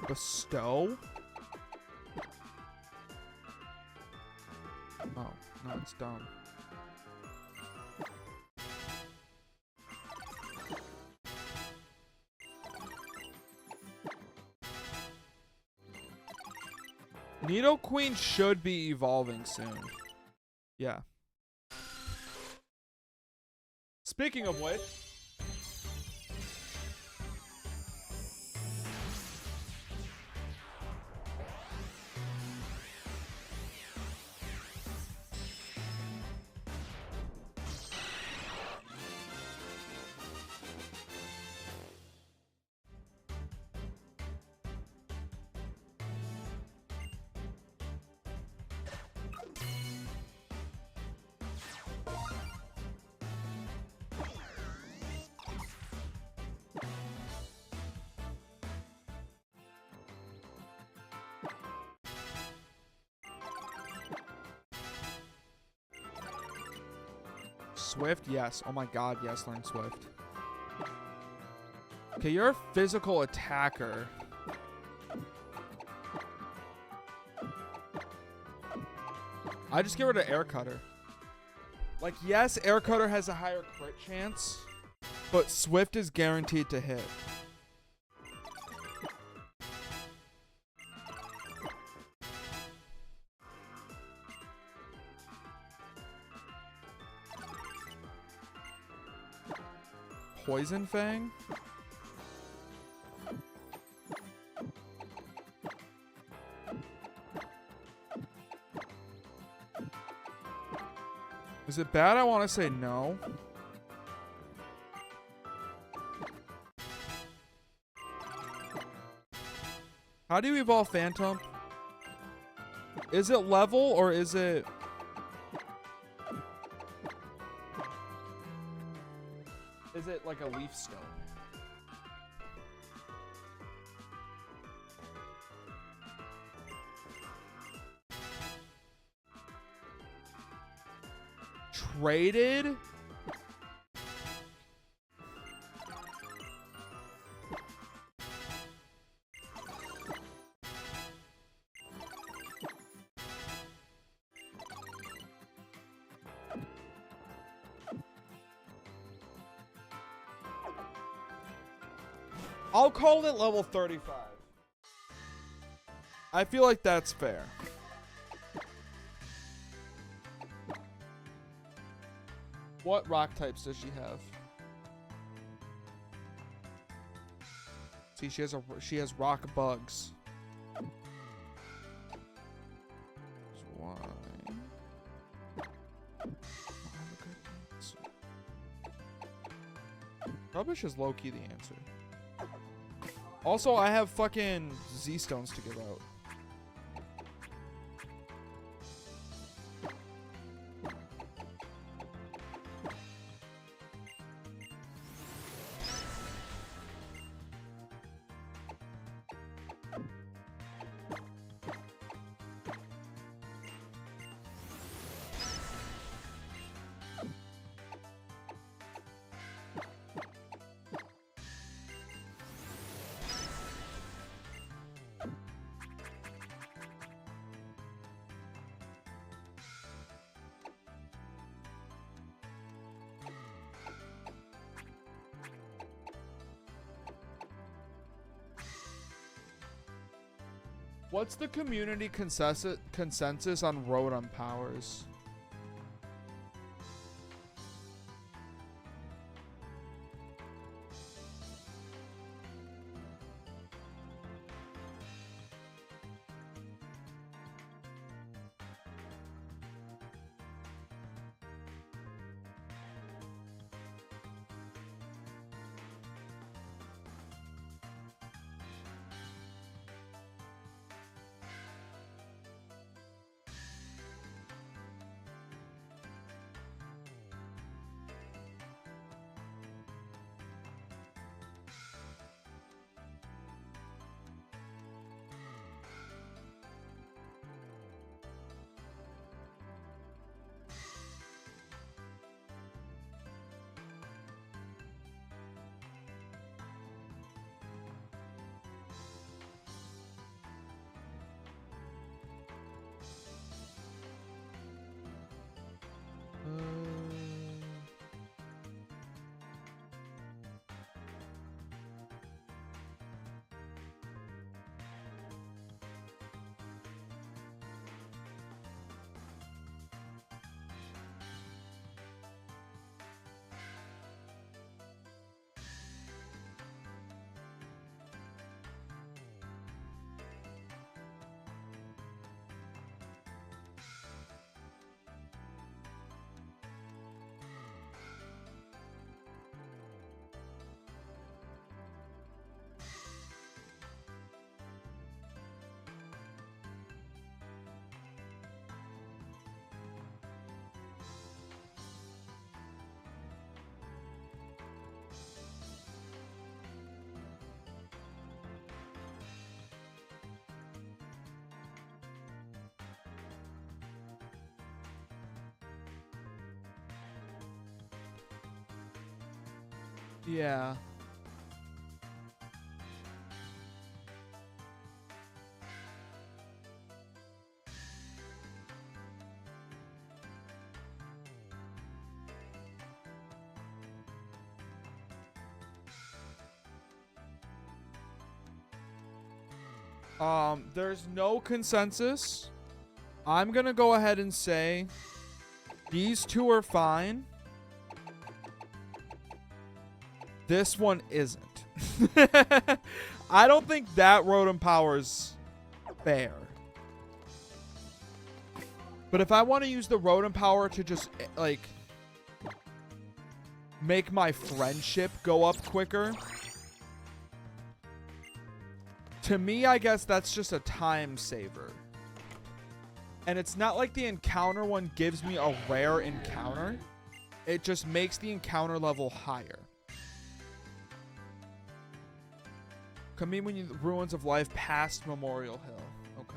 Bestow? Oh, no, it's dumb. Nidoqueen should be evolving soon. Yeah. Speaking of which, Swift, yes. Oh my god, yes, learn Swift. Okay, you're a physical attacker. I just get rid of Air Cutter. Like, yes, Air Cutter has a higher crit chance, but Swift is guaranteed to hit. Poison Fang? Is it bad? I want to say no. How do you evolve Phantom? Is it level or is it... Is it like a leaf stone? Traded? I'll call it level 35. I feel like that's fair. What rock types does she have? See, she has rock bugs. Why? Rubbish is low-key the answer. Also, I have fucking Z-stones to give out. What's the community consensus on Rotom powers? Yeah. There's no consensus. I'm gonna go ahead and say these two are fine. This one isn't. I don't think that Rotom Power's fair. But if I want to use the Rotom Power to just, like, make my friendship go up quicker, to me, I guess that's just a time saver. And it's not like the encounter one gives me a rare encounter. It just makes the encounter level higher. Come in when you Ruins of Life past Memorial Hill. Okay.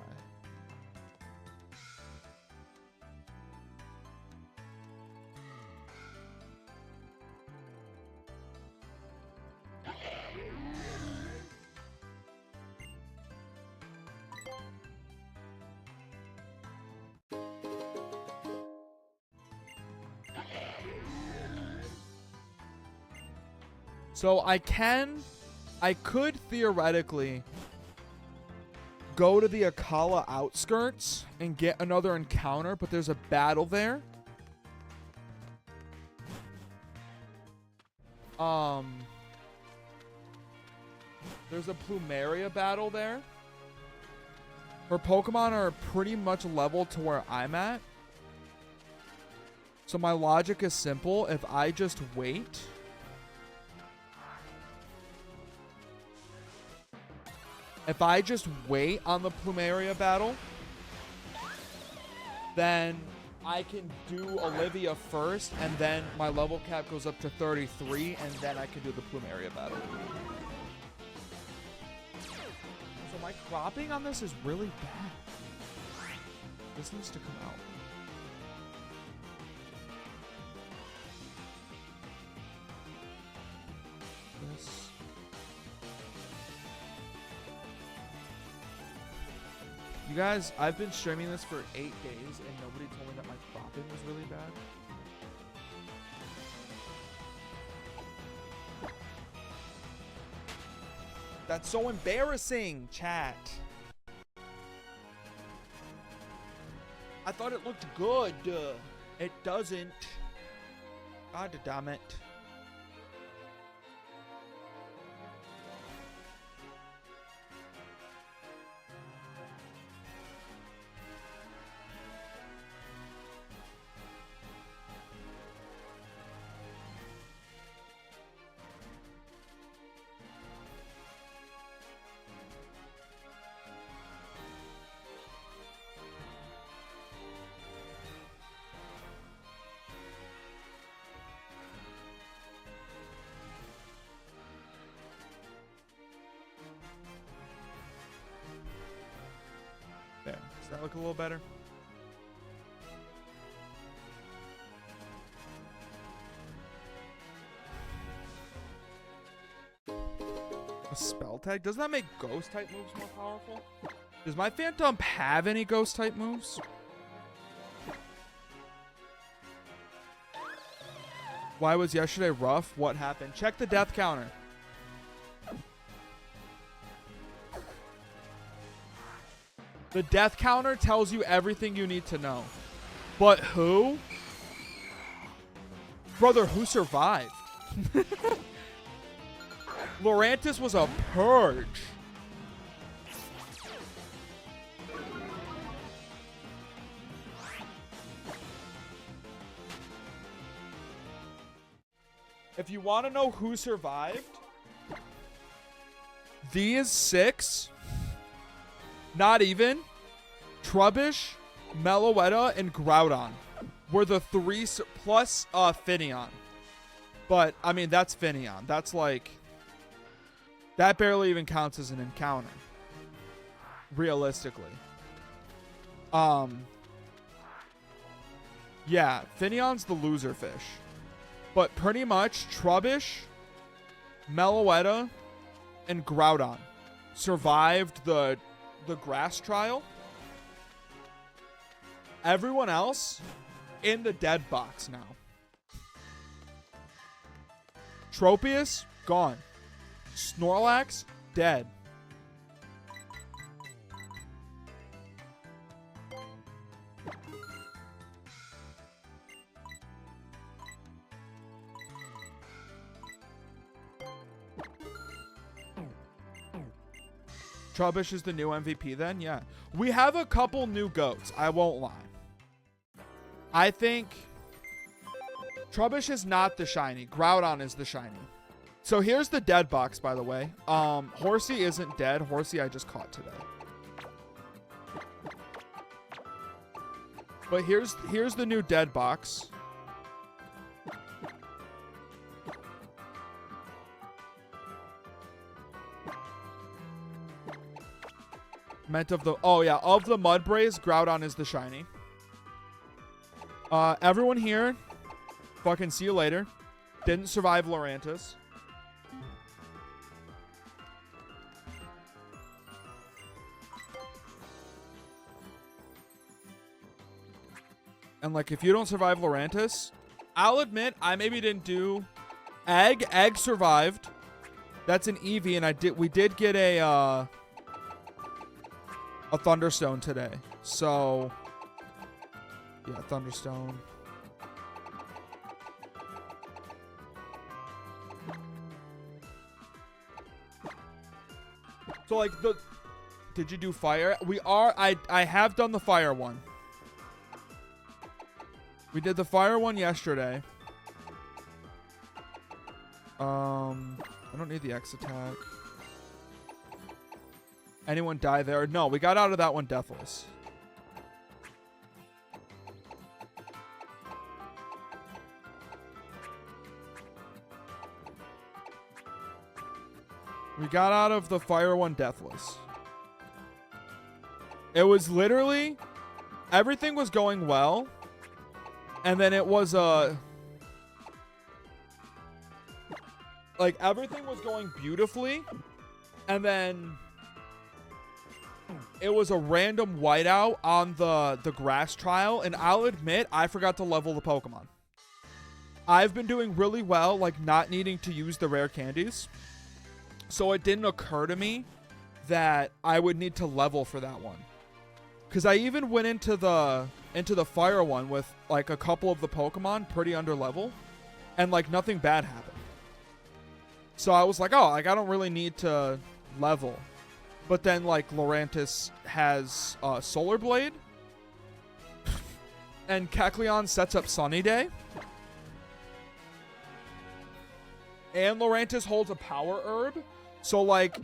So I could theoretically go to the Akala outskirts and get another encounter, but there's a battle there. There's a Plumeria battle there. Her Pokemon are pretty much level to where I'm at. So my logic is simple. If I just wait, on the Plumeria battle, then I can do Olivia first, and then my level cap goes up to 33, and then I can do the Plumeria battle. So my cropping on this is really bad. This needs to come out. This. You guys, I've been streaming this for 8 days and nobody told me that my cropping was really bad. That's so embarrassing, chat. I thought it looked good. It doesn't. God damn it. There. Does that look a little better? A spell tag? Doesn't that make ghost type moves more powerful? Does my Phantom have any ghost type moves? Why was yesterday rough? What happened? Check the death counter. The death counter tells you everything you need to know. But who? Brother, who survived? Lurantis was a purge. If you want to know who survived, these 6, not even, Trubbish, Meloetta, and Groudon were the 3 plus Finneon. But, I mean, that's Finneon. That's like, that barely even counts as an encounter. Realistically. Yeah, Finneon's the loser fish. But pretty much, Trubbish, Meloetta, and Groudon survived the grass trial. Everyone else in the dead box now. Tropius, gone. Snorlax, dead. Trubbish is the new MVP then? Yeah. We have a couple new goats, I won't lie. I think Trubbish is not the shiny. Groudon is the shiny. So here's the dead box, by the way. Horsey isn't dead. Horsey I just caught today. But here's the new dead box. Meant of the of the Mudbraze, Groudon is the shiny. Everyone here, fucking see you later. Didn't survive Lurantis. And like, if you don't survive Lurantis, I'll admit I maybe didn't do Egg. Egg survived. That's an Eevee, and we did get a Thunderstone today. So yeah, Thunderstone. So like did you do fire? I have done the fire one. We did the fire one yesterday. I don't need the X attack. Anyone die there? No, we got out of that one deathless. We got out of the fire one deathless. It was literally, everything was going well. And then it was like everything was going beautifully. And then it was a random whiteout on the grass trial. And I'll admit, I forgot to level the Pokemon. I've been doing really well, like not needing to use the rare candies. So it didn't occur to me that I would need to level for that one. Because I even went into the fire one with like a couple of the Pokemon pretty under level. And like nothing bad happened. So I was like, oh, like I don't really need to level. But then like Lurantis has Solar Blade. And Kecleon sets up Sunny Day. And Lurantis holds a Power Herb. So like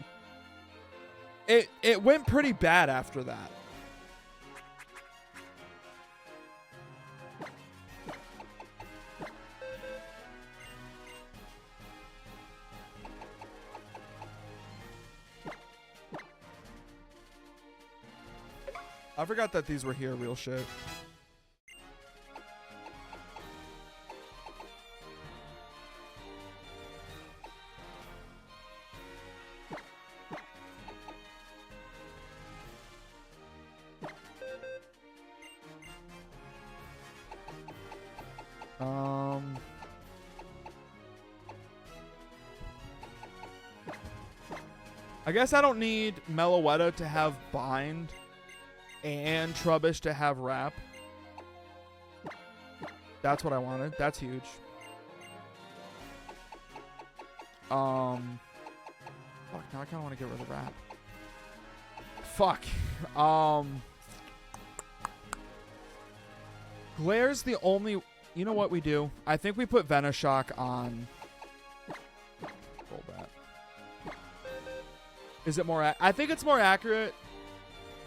it went pretty bad after that. I forgot that these were here, real shit. I guess I don't need Meloetta to have Bind and Trubbish to have Wrap. That's what I wanted. That's huge. Fuck, now I kind of want to get rid of Wrap. Fuck. Glare's the only... You know what we do? I think we put Venoshock on... Golbat. Is it more... I think it's more accurate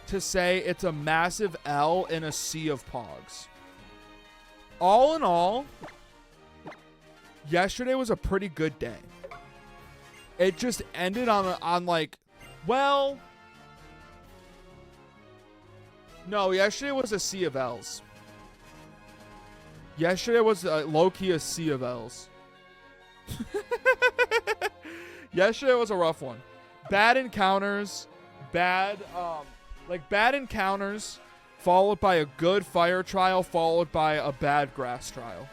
to say it's a massive L in a sea of Pogs. All in all, yesterday was a pretty good day. It just ended on like, well... No, yesterday was a sea of L's. Yesterday was low-key a sea of L's. Yesterday was a rough one. Bad encounters, bad encounters, followed by a good fire trial, followed by a bad grass trial.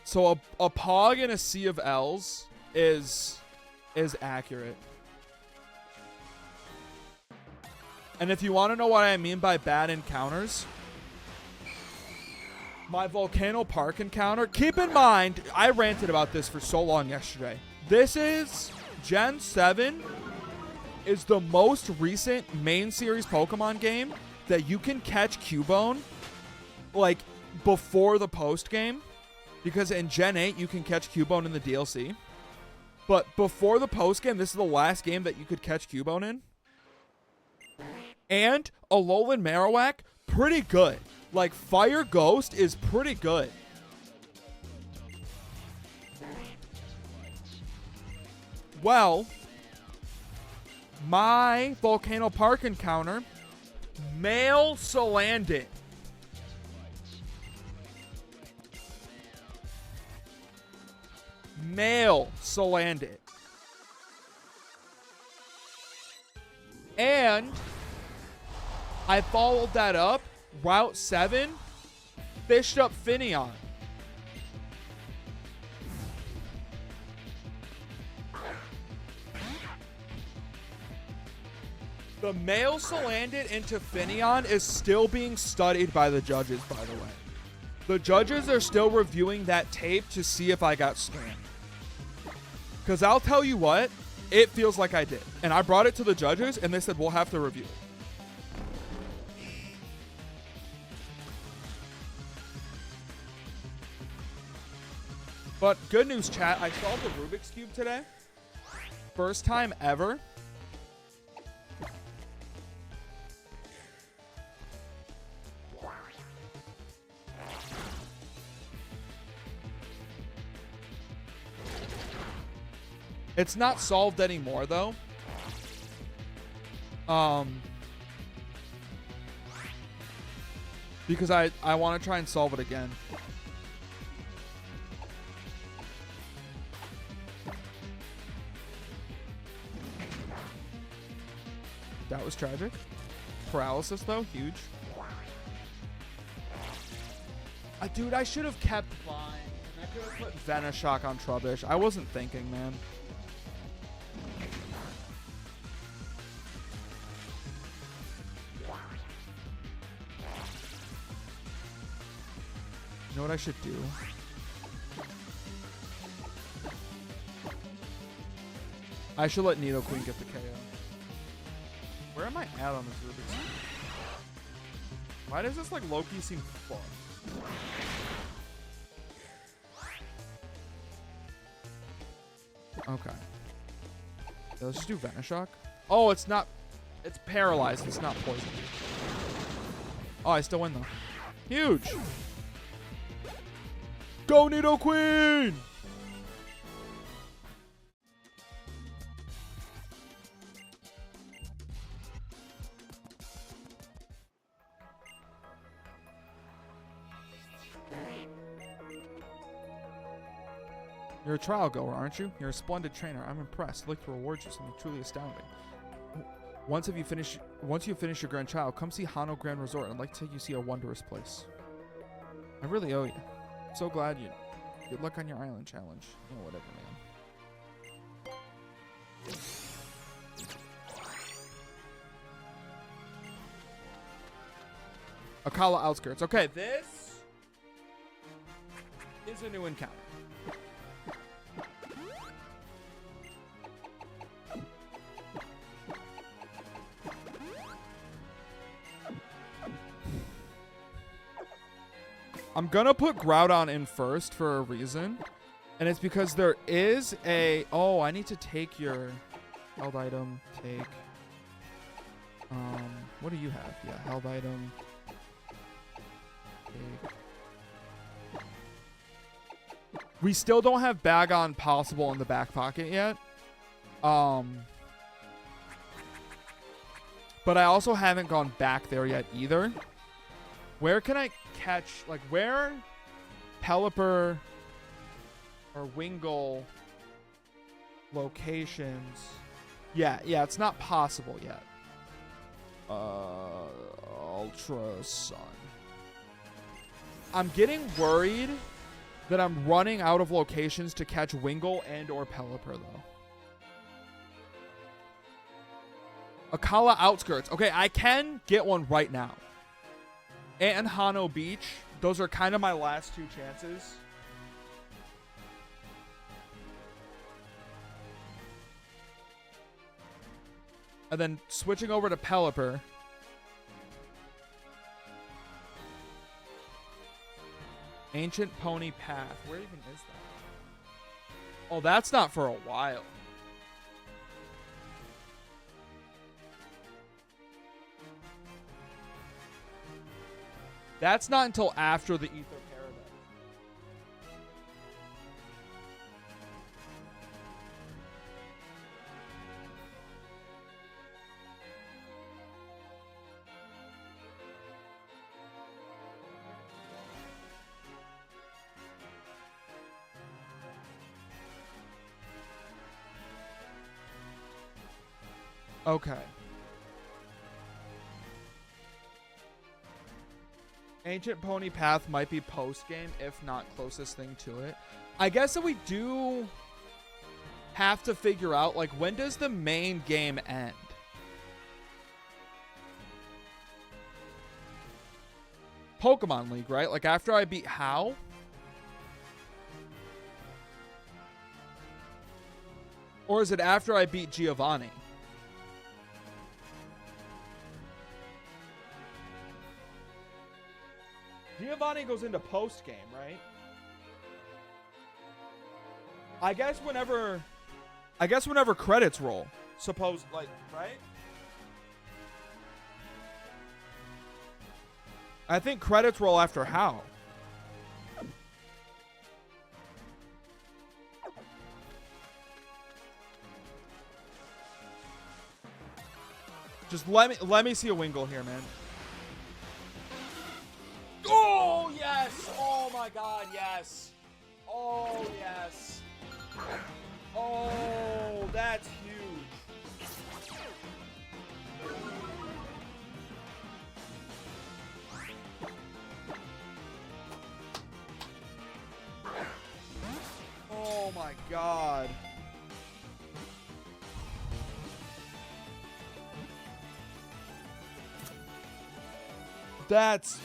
So a Pog in a sea of L's is accurate. And if you want to know what I mean by bad encounters, my Volcano Park encounter, keep in mind, I ranted about this for so long yesterday. This is Gen 7 is the most recent main series Pokemon game that you can catch Cubone like before the post game. Because in Gen 8, you can catch Cubone in the DLC. But before the post game, this is the last game that you could catch Cubone in. And Alolan Marowak, pretty good. Like, Fire Ghost is pretty good. Well, my Volcano Park encounter, male Salandit. Male Salandit. And I followed that up, Route 7, fished up Finneon. The male Salandit into Finneon is still being studied by the judges, by the way. The judges are still reviewing that tape to see if I got scammed. Because I'll tell you what, it feels like I did. And I brought it to the judges, and they said, we'll have to review it. But good news, chat. I solved the Rubik's Cube today. First time ever. It's not solved anymore, though. Because I want to try and solve it again. That was tragic. Paralysis, though, huge. Dude, I should have kept Vine. I could have put Venoshock on Trubbish. I wasn't thinking, man. You know what I should do? I should let Nidoqueen get the KO. Where am I at on this Rubik's Cube? Why does this like Loki seem fun? Okay. Let's just do Venoshock. Oh, it's not. It's paralyzed. It's not poisoned. Oh, I still win though. Huge. Go Nidoqueen! You're a trial goer, aren't you? You're a splendid trainer. I'm impressed. I'd like to reward you something truly astounding. Once you finish your grand trial, come see Hano Grand Resort. I'd like to take you see a wondrous place. I really owe you. So glad you. Good luck on your island challenge. Oh, whatever, man. Akala Outskirts. Okay, this is a new encounter. I'm gonna put Groudon in first for a reason, and it's because there is a... Oh, I need to take your held item. Take... what do you have? Yeah, held item. Take. We still don't have Bagon possible in the back pocket yet. But I also haven't gone back there yet either. Where can I catch, like, where Pelipper or Wingull locations. Yeah, it's not possible yet. Ultra Sun. I'm getting worried that I'm running out of locations to catch Wingull and or Pelipper, though. Akala Outskirts. Okay, I can get one right now. And Hano Beach. Those are kind of my last two chances. And then switching over to Pelipper. Ancient Pony Path. Where even is that? Oh, that's not for a while. That's not until after the Ether Paradise. Okay. Ancient Pony Path might be post-game, if not closest thing to it. I guess that we do have to figure out, like, when does the main game end? Pokemon League, right? Like, after I beat How? Or is it after I beat Giovanni? Giovanni goes into post-game, right? I guess whenever credits roll. Suppose, like, right? I think credits roll after How. Just let me see a Wingull here, man. Oh, yes! Oh, my God, yes! Oh, yes! Oh, that's huge. Oh, my God. That's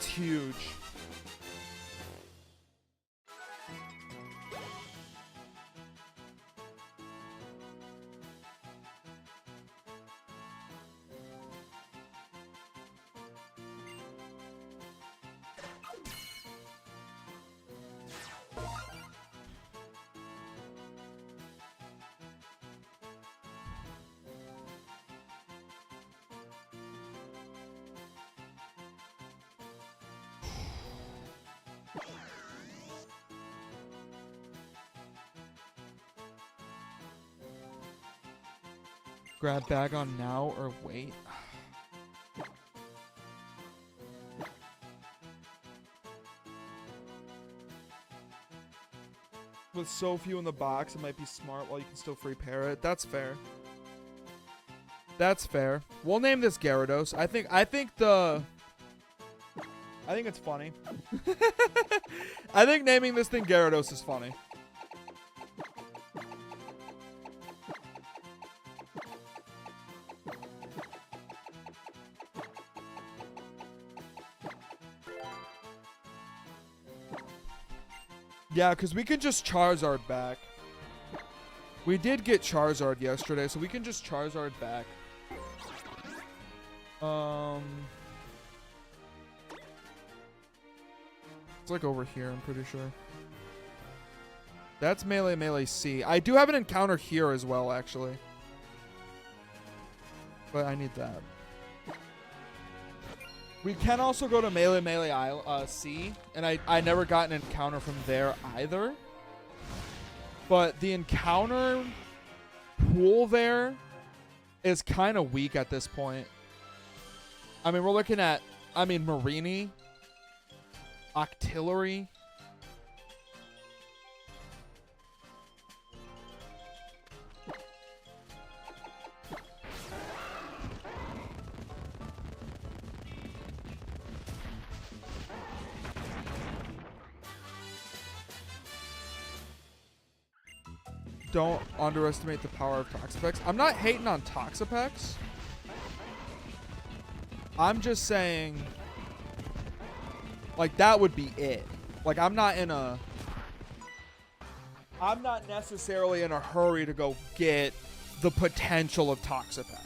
huge. Grab bag on now or wait? With so few in the box, it might be smart while you can still free pair it. That's fair. That's fair. We'll name this Gyarados. I think it's funny. I think naming this thing Gyarados is funny. Yeah, because we can just Charizard back. We did get Charizard yesterday, so we can just Charizard back. It's like over here, I'm pretty sure. That's Melee C. I do have an encounter here as well, actually. But I need that. We can also go to Melee C, and I never got an encounter from there either. But the encounter pool there is kind of weak at this point. I mean, we're looking at, Marini, Octillery, Don't underestimate the power of Toxapex. I'm not hating on Toxapex. I'm just saying, like, that would be it. Like, I'm not necessarily in a hurry to go get the potential of Toxapex.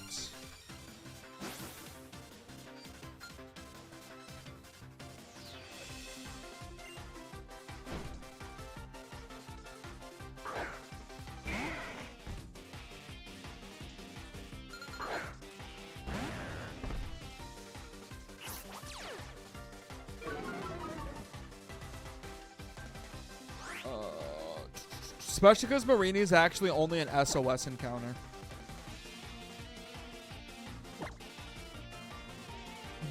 Especially because Marini is actually only an SOS encounter.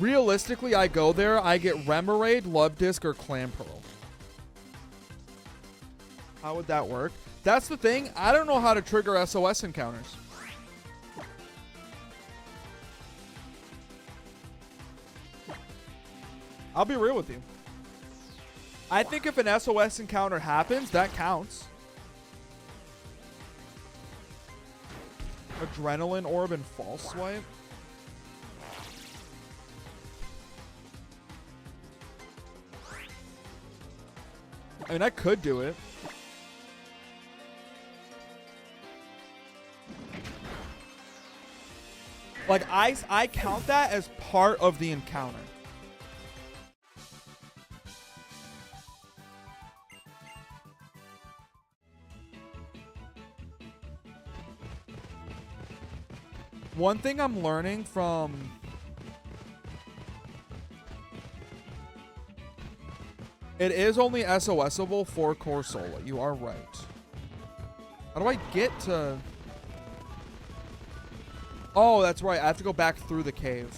Realistically, I go there, I get Remoraid, Love Disc, or Clam Pearl. How would that work? That's the thing. I don't know how to trigger SOS encounters. I'll be real with you. I think if an SOS encounter happens, that counts. Adrenaline Orb and False Swipe. I mean, I could do it. Like, I count that as part of the encounter. One thing I'm learning from... It is only SOSable for Corsola. You are right. How do I get to... Oh, that's right. I have to go back through the cave.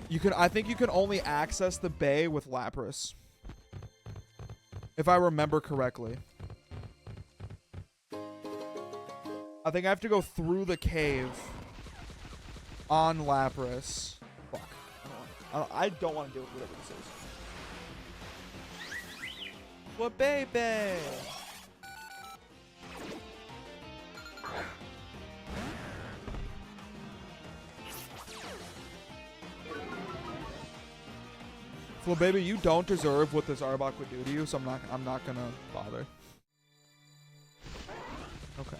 You can. I think you can only access the bay with Lapras. If I remember correctly. I think I have to go through the cave on Lapras. Fuck. I don't want to deal with whatever this is. What, baby? Well, baby, you don't deserve what this Arbok would do to you, so I'm not gonna bother. Okay.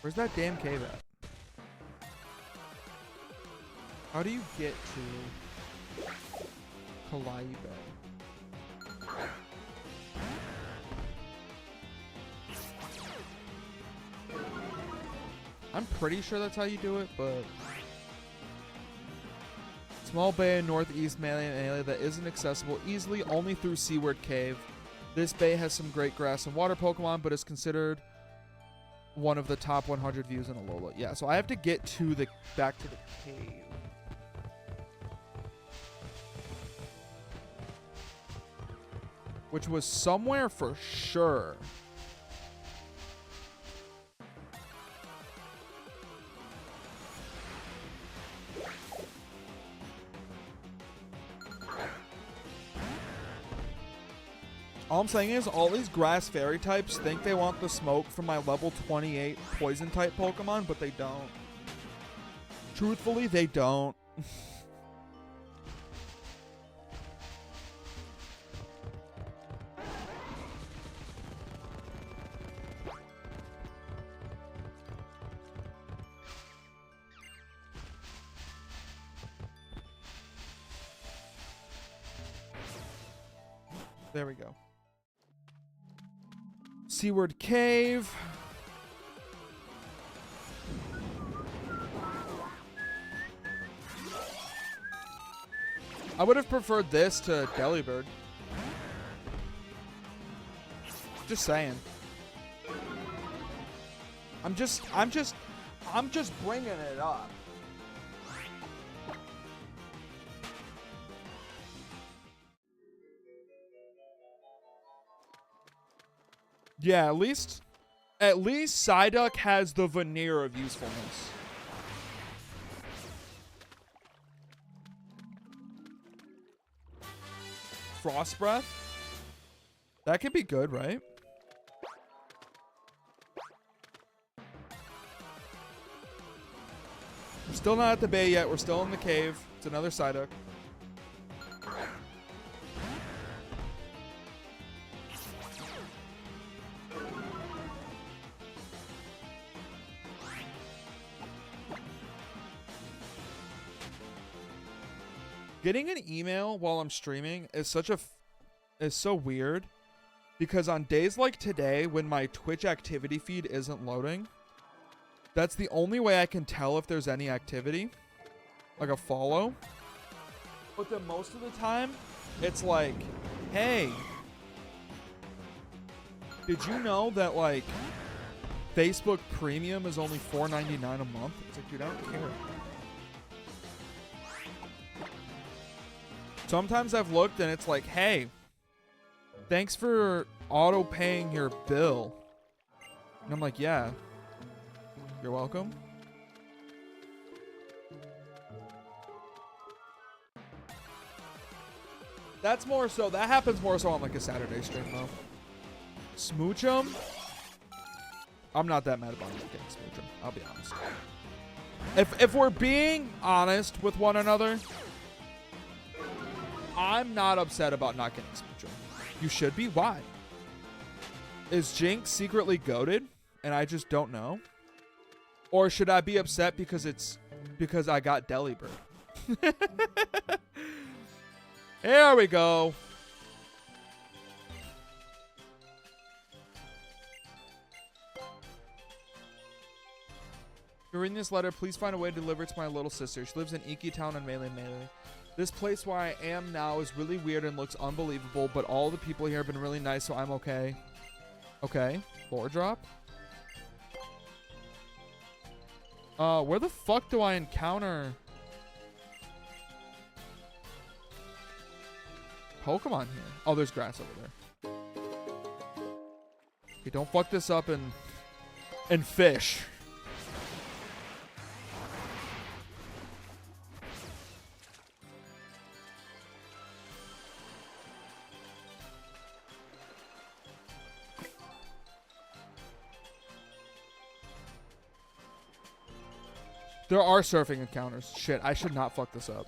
Where's that damn cave at? How do you get to Kalai Bay? I'm pretty sure that's how you do it, but... Small bay in northeast Malian area that isn't accessible easily only through Seaward Cave. This bay has some great grass and water Pokemon, but is considered one of the top 100 views in Alola. Yeah, so I have to get to the back to the cave. Which was somewhere for sure. All I'm saying is all these grass fairy types think they want the smoke from my level 28 poison type Pokemon, but they don't. Truthfully, they don't. There we go. Seaward Cave. I would have preferred this to Delibird. Just saying. I'm just bringing it up. Yeah, at least Psyduck has the veneer of usefulness. Frost Breath. That could be good, right? We're still not at the bay yet. We're still in the cave. It's another Psyduck. Getting an email while I'm streaming is so weird, because on days like today when my Twitch activity feed isn't loading, that's the only way I can tell if there's any activity, like a follow. But then most of the time, it's like, hey, did you know that like Facebook Premium is only $4.99 a month? It's like, dude, I don't care. Sometimes I've looked and it's like, hey, thanks for auto paying your bill. And I'm like, yeah, you're welcome. That's more so, that happens more so on like a Saturday stream though. Smooch 'em? I'm not that mad about not getting Smooch 'em, I'll be honest. If we're being honest with one another, I'm not upset about not getting Smooch 'em. You should be. Why? Is Jinx secretly goated and I just don't know? Or should I be upset because I got Delibird? Here we go. If you're reading this letter, please find a way to deliver it to my little sister. She lives in Iki Town and Melee. This place where I am now is really weird and looks unbelievable, but all the people here have been really nice, so I'm okay. Okay. Lore drop. Where the fuck do I encounter Pokemon here? Oh, there's grass over there. Okay, don't fuck this up and fish. There are surfing encounters. Shit, I should not fuck this up.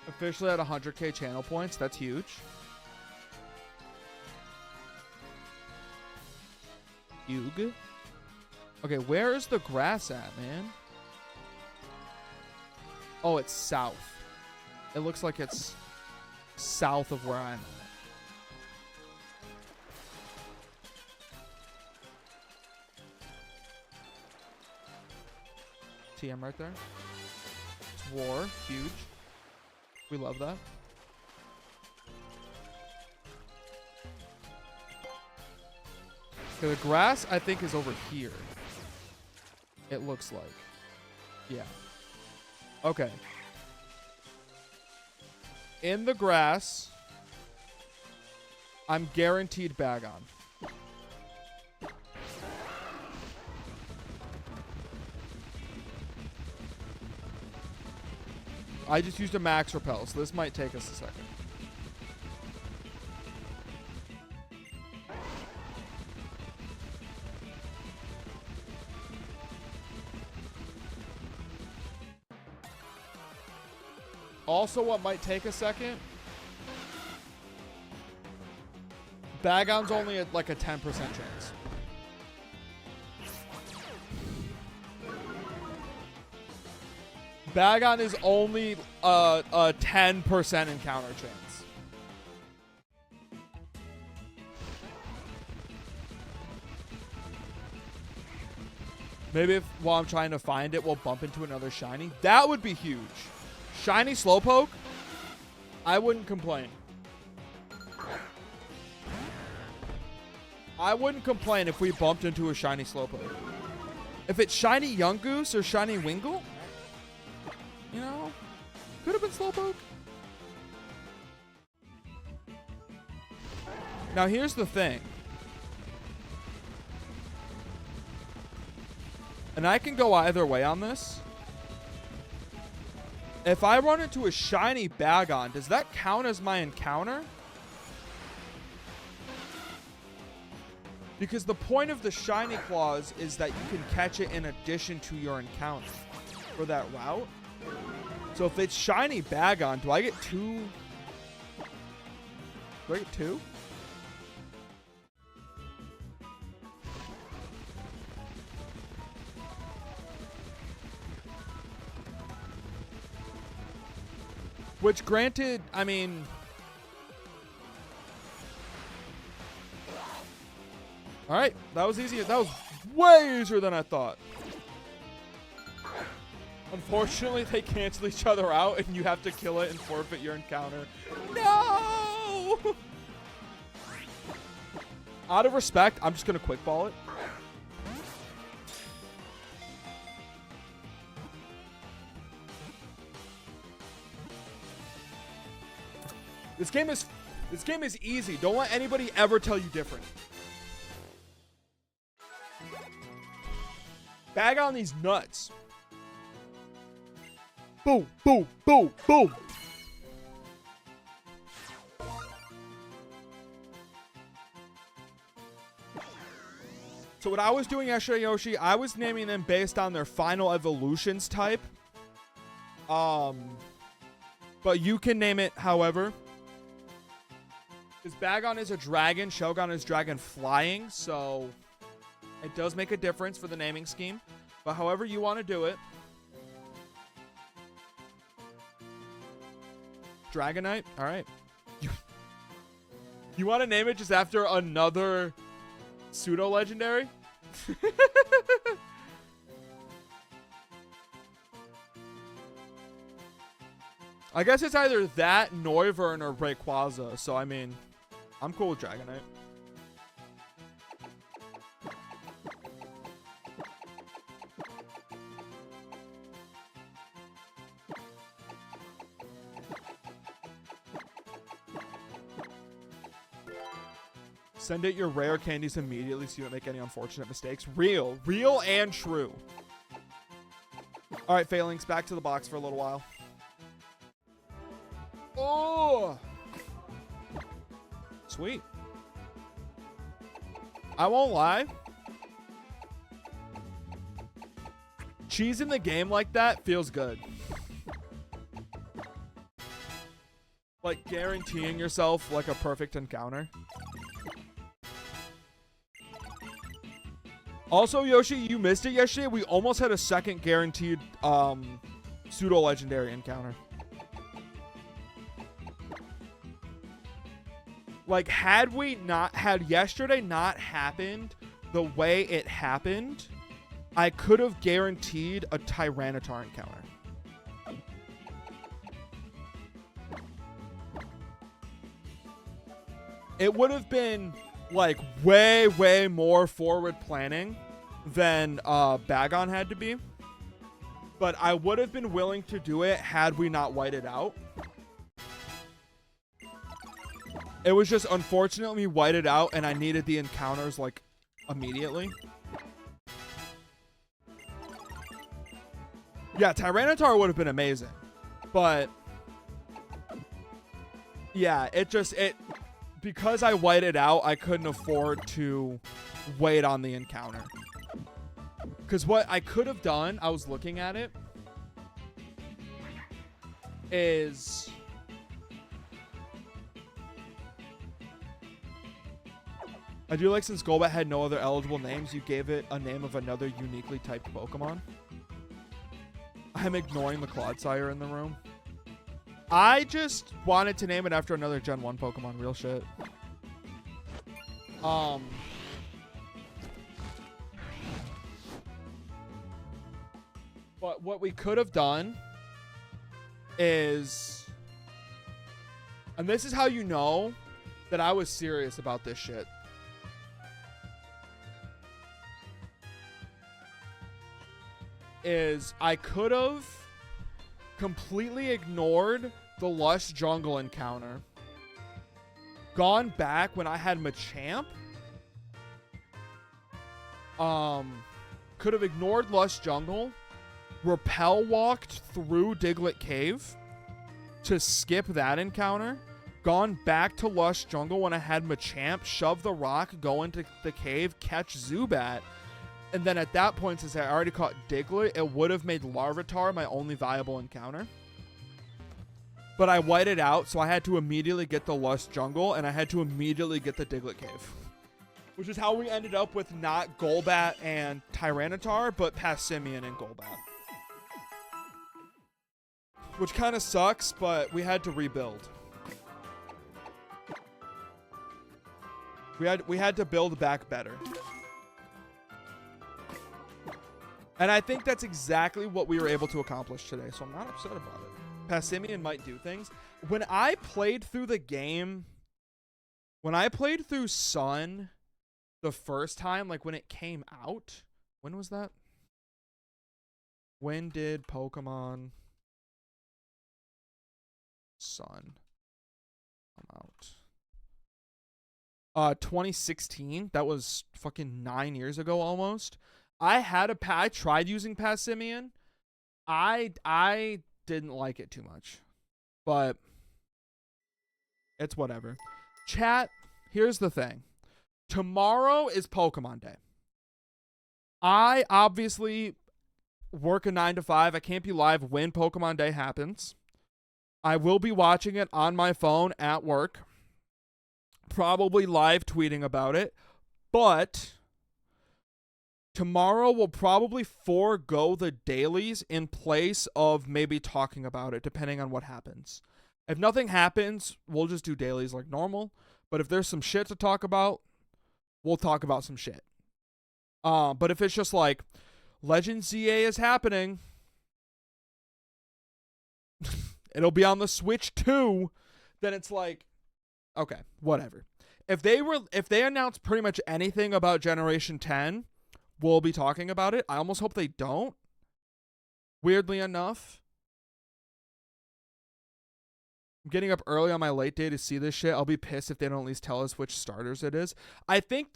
Officially at 100k channel points. That's huge. Hug. Okay, where is the grass at, man? Oh, it's south. It looks like it's south of where I'm at. TM right there. It's war. Huge. We love that. Okay, the grass, I think, is over here. It looks like. Yeah. Okay. In the grass, I'm guaranteed Bagon. I just used a max repel, so this might take us a second. Also, what might take a second, Bagon's only at like a 10% chance. Bagon is only a 10% encounter chance. Maybe if while I'm trying to find it, we'll bump into another shiny. That would be huge. Shiny Slowpoke, I wouldn't complain. I wouldn't complain if we bumped into a shiny Slowpoke. If it's shiny Yungoos or shiny Wingull, you know, could have been Slowpoke. Now here's the thing. And I can go either way on this. If I run into a shiny Bagon, does that count as my encounter? Because the point of the shiny clause is that you can catch it in addition to your encounter for that route. So if it's shiny Bagon, do I get two? Do I get two? Which granted, I mean, all right, that was easy. That was way easier than I thought. Unfortunately, they cancel each other out and you have to kill it and forfeit your encounter. No! Out of respect, I'm just going to quick ball it. This game is easy. Don't let anybody ever tell you different. Bag on these nuts. Boom, boom, boom, boom. So what I was doing yesterday, Yoshi, I was naming them based on their final evolutions type. But you can name it however. Because Bagon is a dragon, Shogun is dragon flying, so it does make a difference for the naming scheme. But however you want to do it. Dragonite? Alright. You want to name it just after another pseudo-legendary? I guess it's either that, Noivern, or Rayquaza, so I mean, I'm cool with Dragonite. Send it your rare candies immediately so you don't make any unfortunate mistakes. Real and true. All right, Phalanx, back to the box for a little while. Oh! Sweet. I won't lie. Cheese in the game like that feels good. Like guaranteeing yourself like a perfect encounter. Also, Yoshi, you missed it yesterday. We almost had a second guaranteed pseudo-legendary encounter. Like, had yesterday not happened the way it happened, I could have guaranteed a Tyranitar encounter. It would have been, like, way more forward planning than Bagon had to be. But I would have been willing to do it had we not whited out. It was just unfortunately whited out and I needed the encounters like immediately. Yeah, Tyranitar would have been amazing. But yeah, because I whited out, I couldn't afford to wait on the encounter. Because what I could have done, I was looking at it, is I do like since Golbat had no other eligible names, you gave it a name of another uniquely typed Pokemon. I'm ignoring the Clodsire in the room. I just wanted to name it after another Gen 1 Pokemon, real shit. But what we could have done is, and this is how you know that I was serious about this shit. Is I could have completely ignored the Lush Jungle encounter, gone back when I had Machamp, could have ignored Lush Jungle, Repel walked through Diglett Cave to skip that encounter, gone back to Lush Jungle when I had Machamp, shove the rock, go into the cave, catch Zubat, and then at that point, since I already caught Diglett, it would have made Larvitar my only viable encounter. But I whited out, so I had to immediately get the Lush Jungle, and I had to immediately get the Diglett Cave. Which is how we ended up with not Golbat and Tyranitar, but Passimian and Golbat. Which kind of sucks, but we had to rebuild. We had to build back better. And I think that's exactly what we were able to accomplish today, so I'm not upset about it. Passimian might do things. When I played through the game, when I played through Sun the first time, like when it came out, when was that? When did Pokemon Sun come out? 2016. That was fucking 9 years ago almost. I tried using Passimian. I didn't like it too much. But it's whatever. Chat, here's the thing. Tomorrow is Pokemon Day. I obviously work a 9 to 5. I can't be live when Pokemon Day happens. I will be watching it on my phone at work. Probably live tweeting about it. But tomorrow we'll probably forego the dailies in place of maybe talking about it, depending on what happens. If nothing happens, we'll just do dailies like normal. But if there's some shit to talk about, we'll talk about some shit. But if it's just like, Legend ZA is happening, it'll be on the Switch too, then it's like, okay, whatever. If they announce pretty much anything about Generation 10, we'll be talking about it. I almost hope they don't. Weirdly enough. I'm getting up early on my late day to see this shit. I'll be pissed if they don't at least tell us which starters it is. I think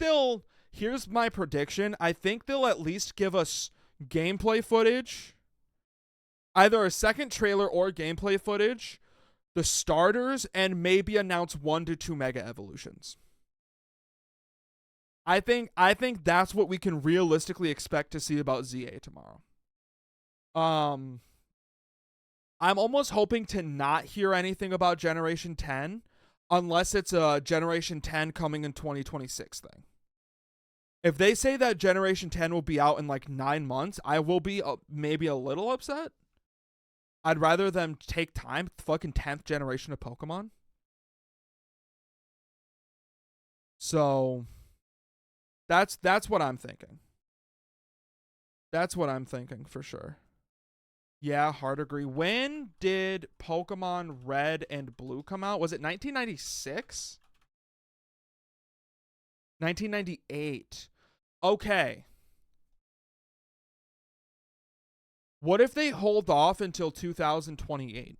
here's my prediction. I think they'll at least give us gameplay footage. Either a second trailer or gameplay footage. The starters, and maybe announce 1 to 2 Mega Evolutions. I think that's what we can realistically expect to see about ZA tomorrow. I'm almost hoping to not hear anything about Generation 10 unless it's a Generation 10 coming in 2026 thing. If they say that Generation 10 will be out in like 9 months, I will be maybe a little upset. I'd rather them take time. Fucking 10th generation of Pokemon. So that's what I'm thinking. That's what I'm thinking for sure. Yeah, hard agree. When did Pokemon Red and Blue come out? Was it 1996? 1998. Okay. What if they hold off until 2028?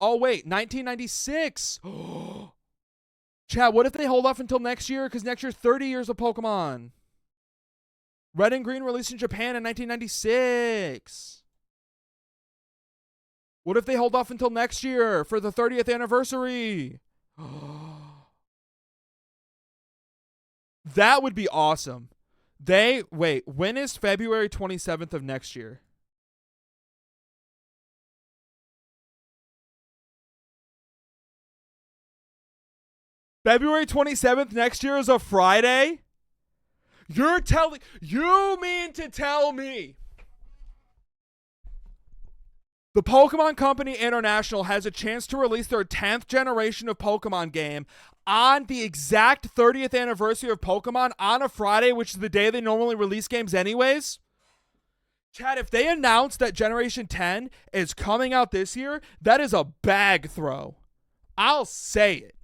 Oh, wait, 1996. Chat, what if they hold off until next year? Because next year, 30 years of Pokemon. Red and Green released in Japan in 1996. What if they hold off until next year for the 30th anniversary? That would be awesome. Wait, when is February 27th of next year? February 27th next year is a Friday? You mean to tell me the Pokemon Company International has a chance to release their 10th generation of Pokemon game on the exact 30th anniversary of Pokemon on a Friday, which is the day they normally release games anyways? Chad, if they announce that Generation 10 is coming out this year, that is a bag throw. I'll say it.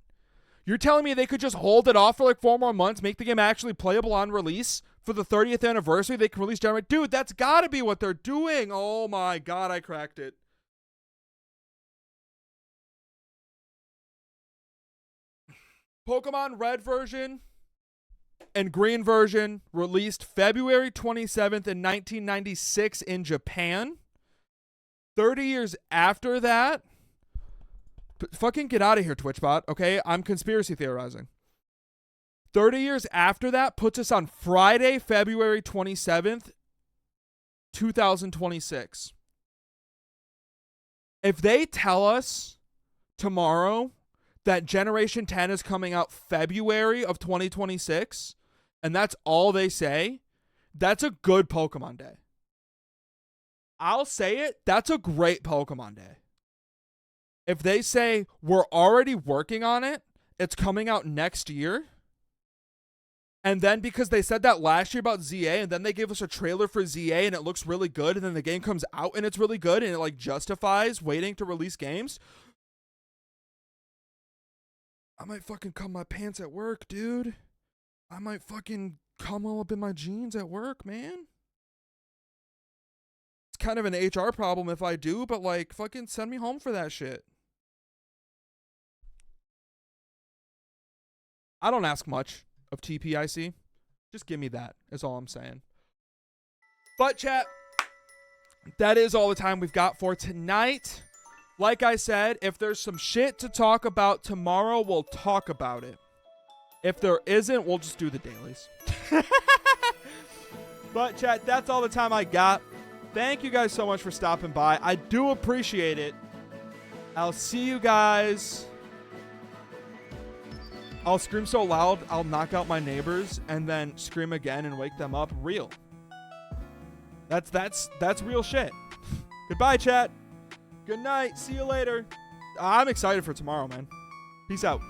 You're telling me they could just hold it off for like 4 more months, make the game actually playable on release for the 30th anniversary? They can release Generation... Dude, that's got to be what they're doing. Oh my God, I cracked it. Pokemon Red version and Green version released February 27th in 1996 in Japan. 30 years after that, fucking get out of here, TwitchBot, okay? I'm conspiracy theorizing. 30 years after that puts us on Friday, February 27th, 2026. If they tell us tomorrow that Generation 10 is coming out February of 2026, and that's all they say, that's a good Pokemon Day. I'll say it, that's a great Pokemon Day. If they say, we're already working on it, it's coming out next year, and then because they said that last year about ZA, and then they gave us a trailer for ZA, and it looks really good, and then the game comes out, and it's really good, and it like justifies waiting to release games, I might fucking cum my pants at work, dude. I might fucking cum all up in my jeans at work, man. It's kind of an HR problem if I do, but like, fucking send me home for that shit. I don't ask much of TPIC. Just give me that, is all I'm saying. But chat, that is all the time we've got for tonight. Like I said, if there's some shit to talk about tomorrow, we'll talk about it. If there isn't, we'll just do the dailies. But chat, that's all the time I got. Thank you guys so much for stopping by. I do appreciate it. I'll see you guys. I'll scream so loud, I'll knock out my neighbors and then scream again and wake them up. Real. That's real shit. Goodbye, chat. Good night. See you later. I'm excited for tomorrow, man. Peace out.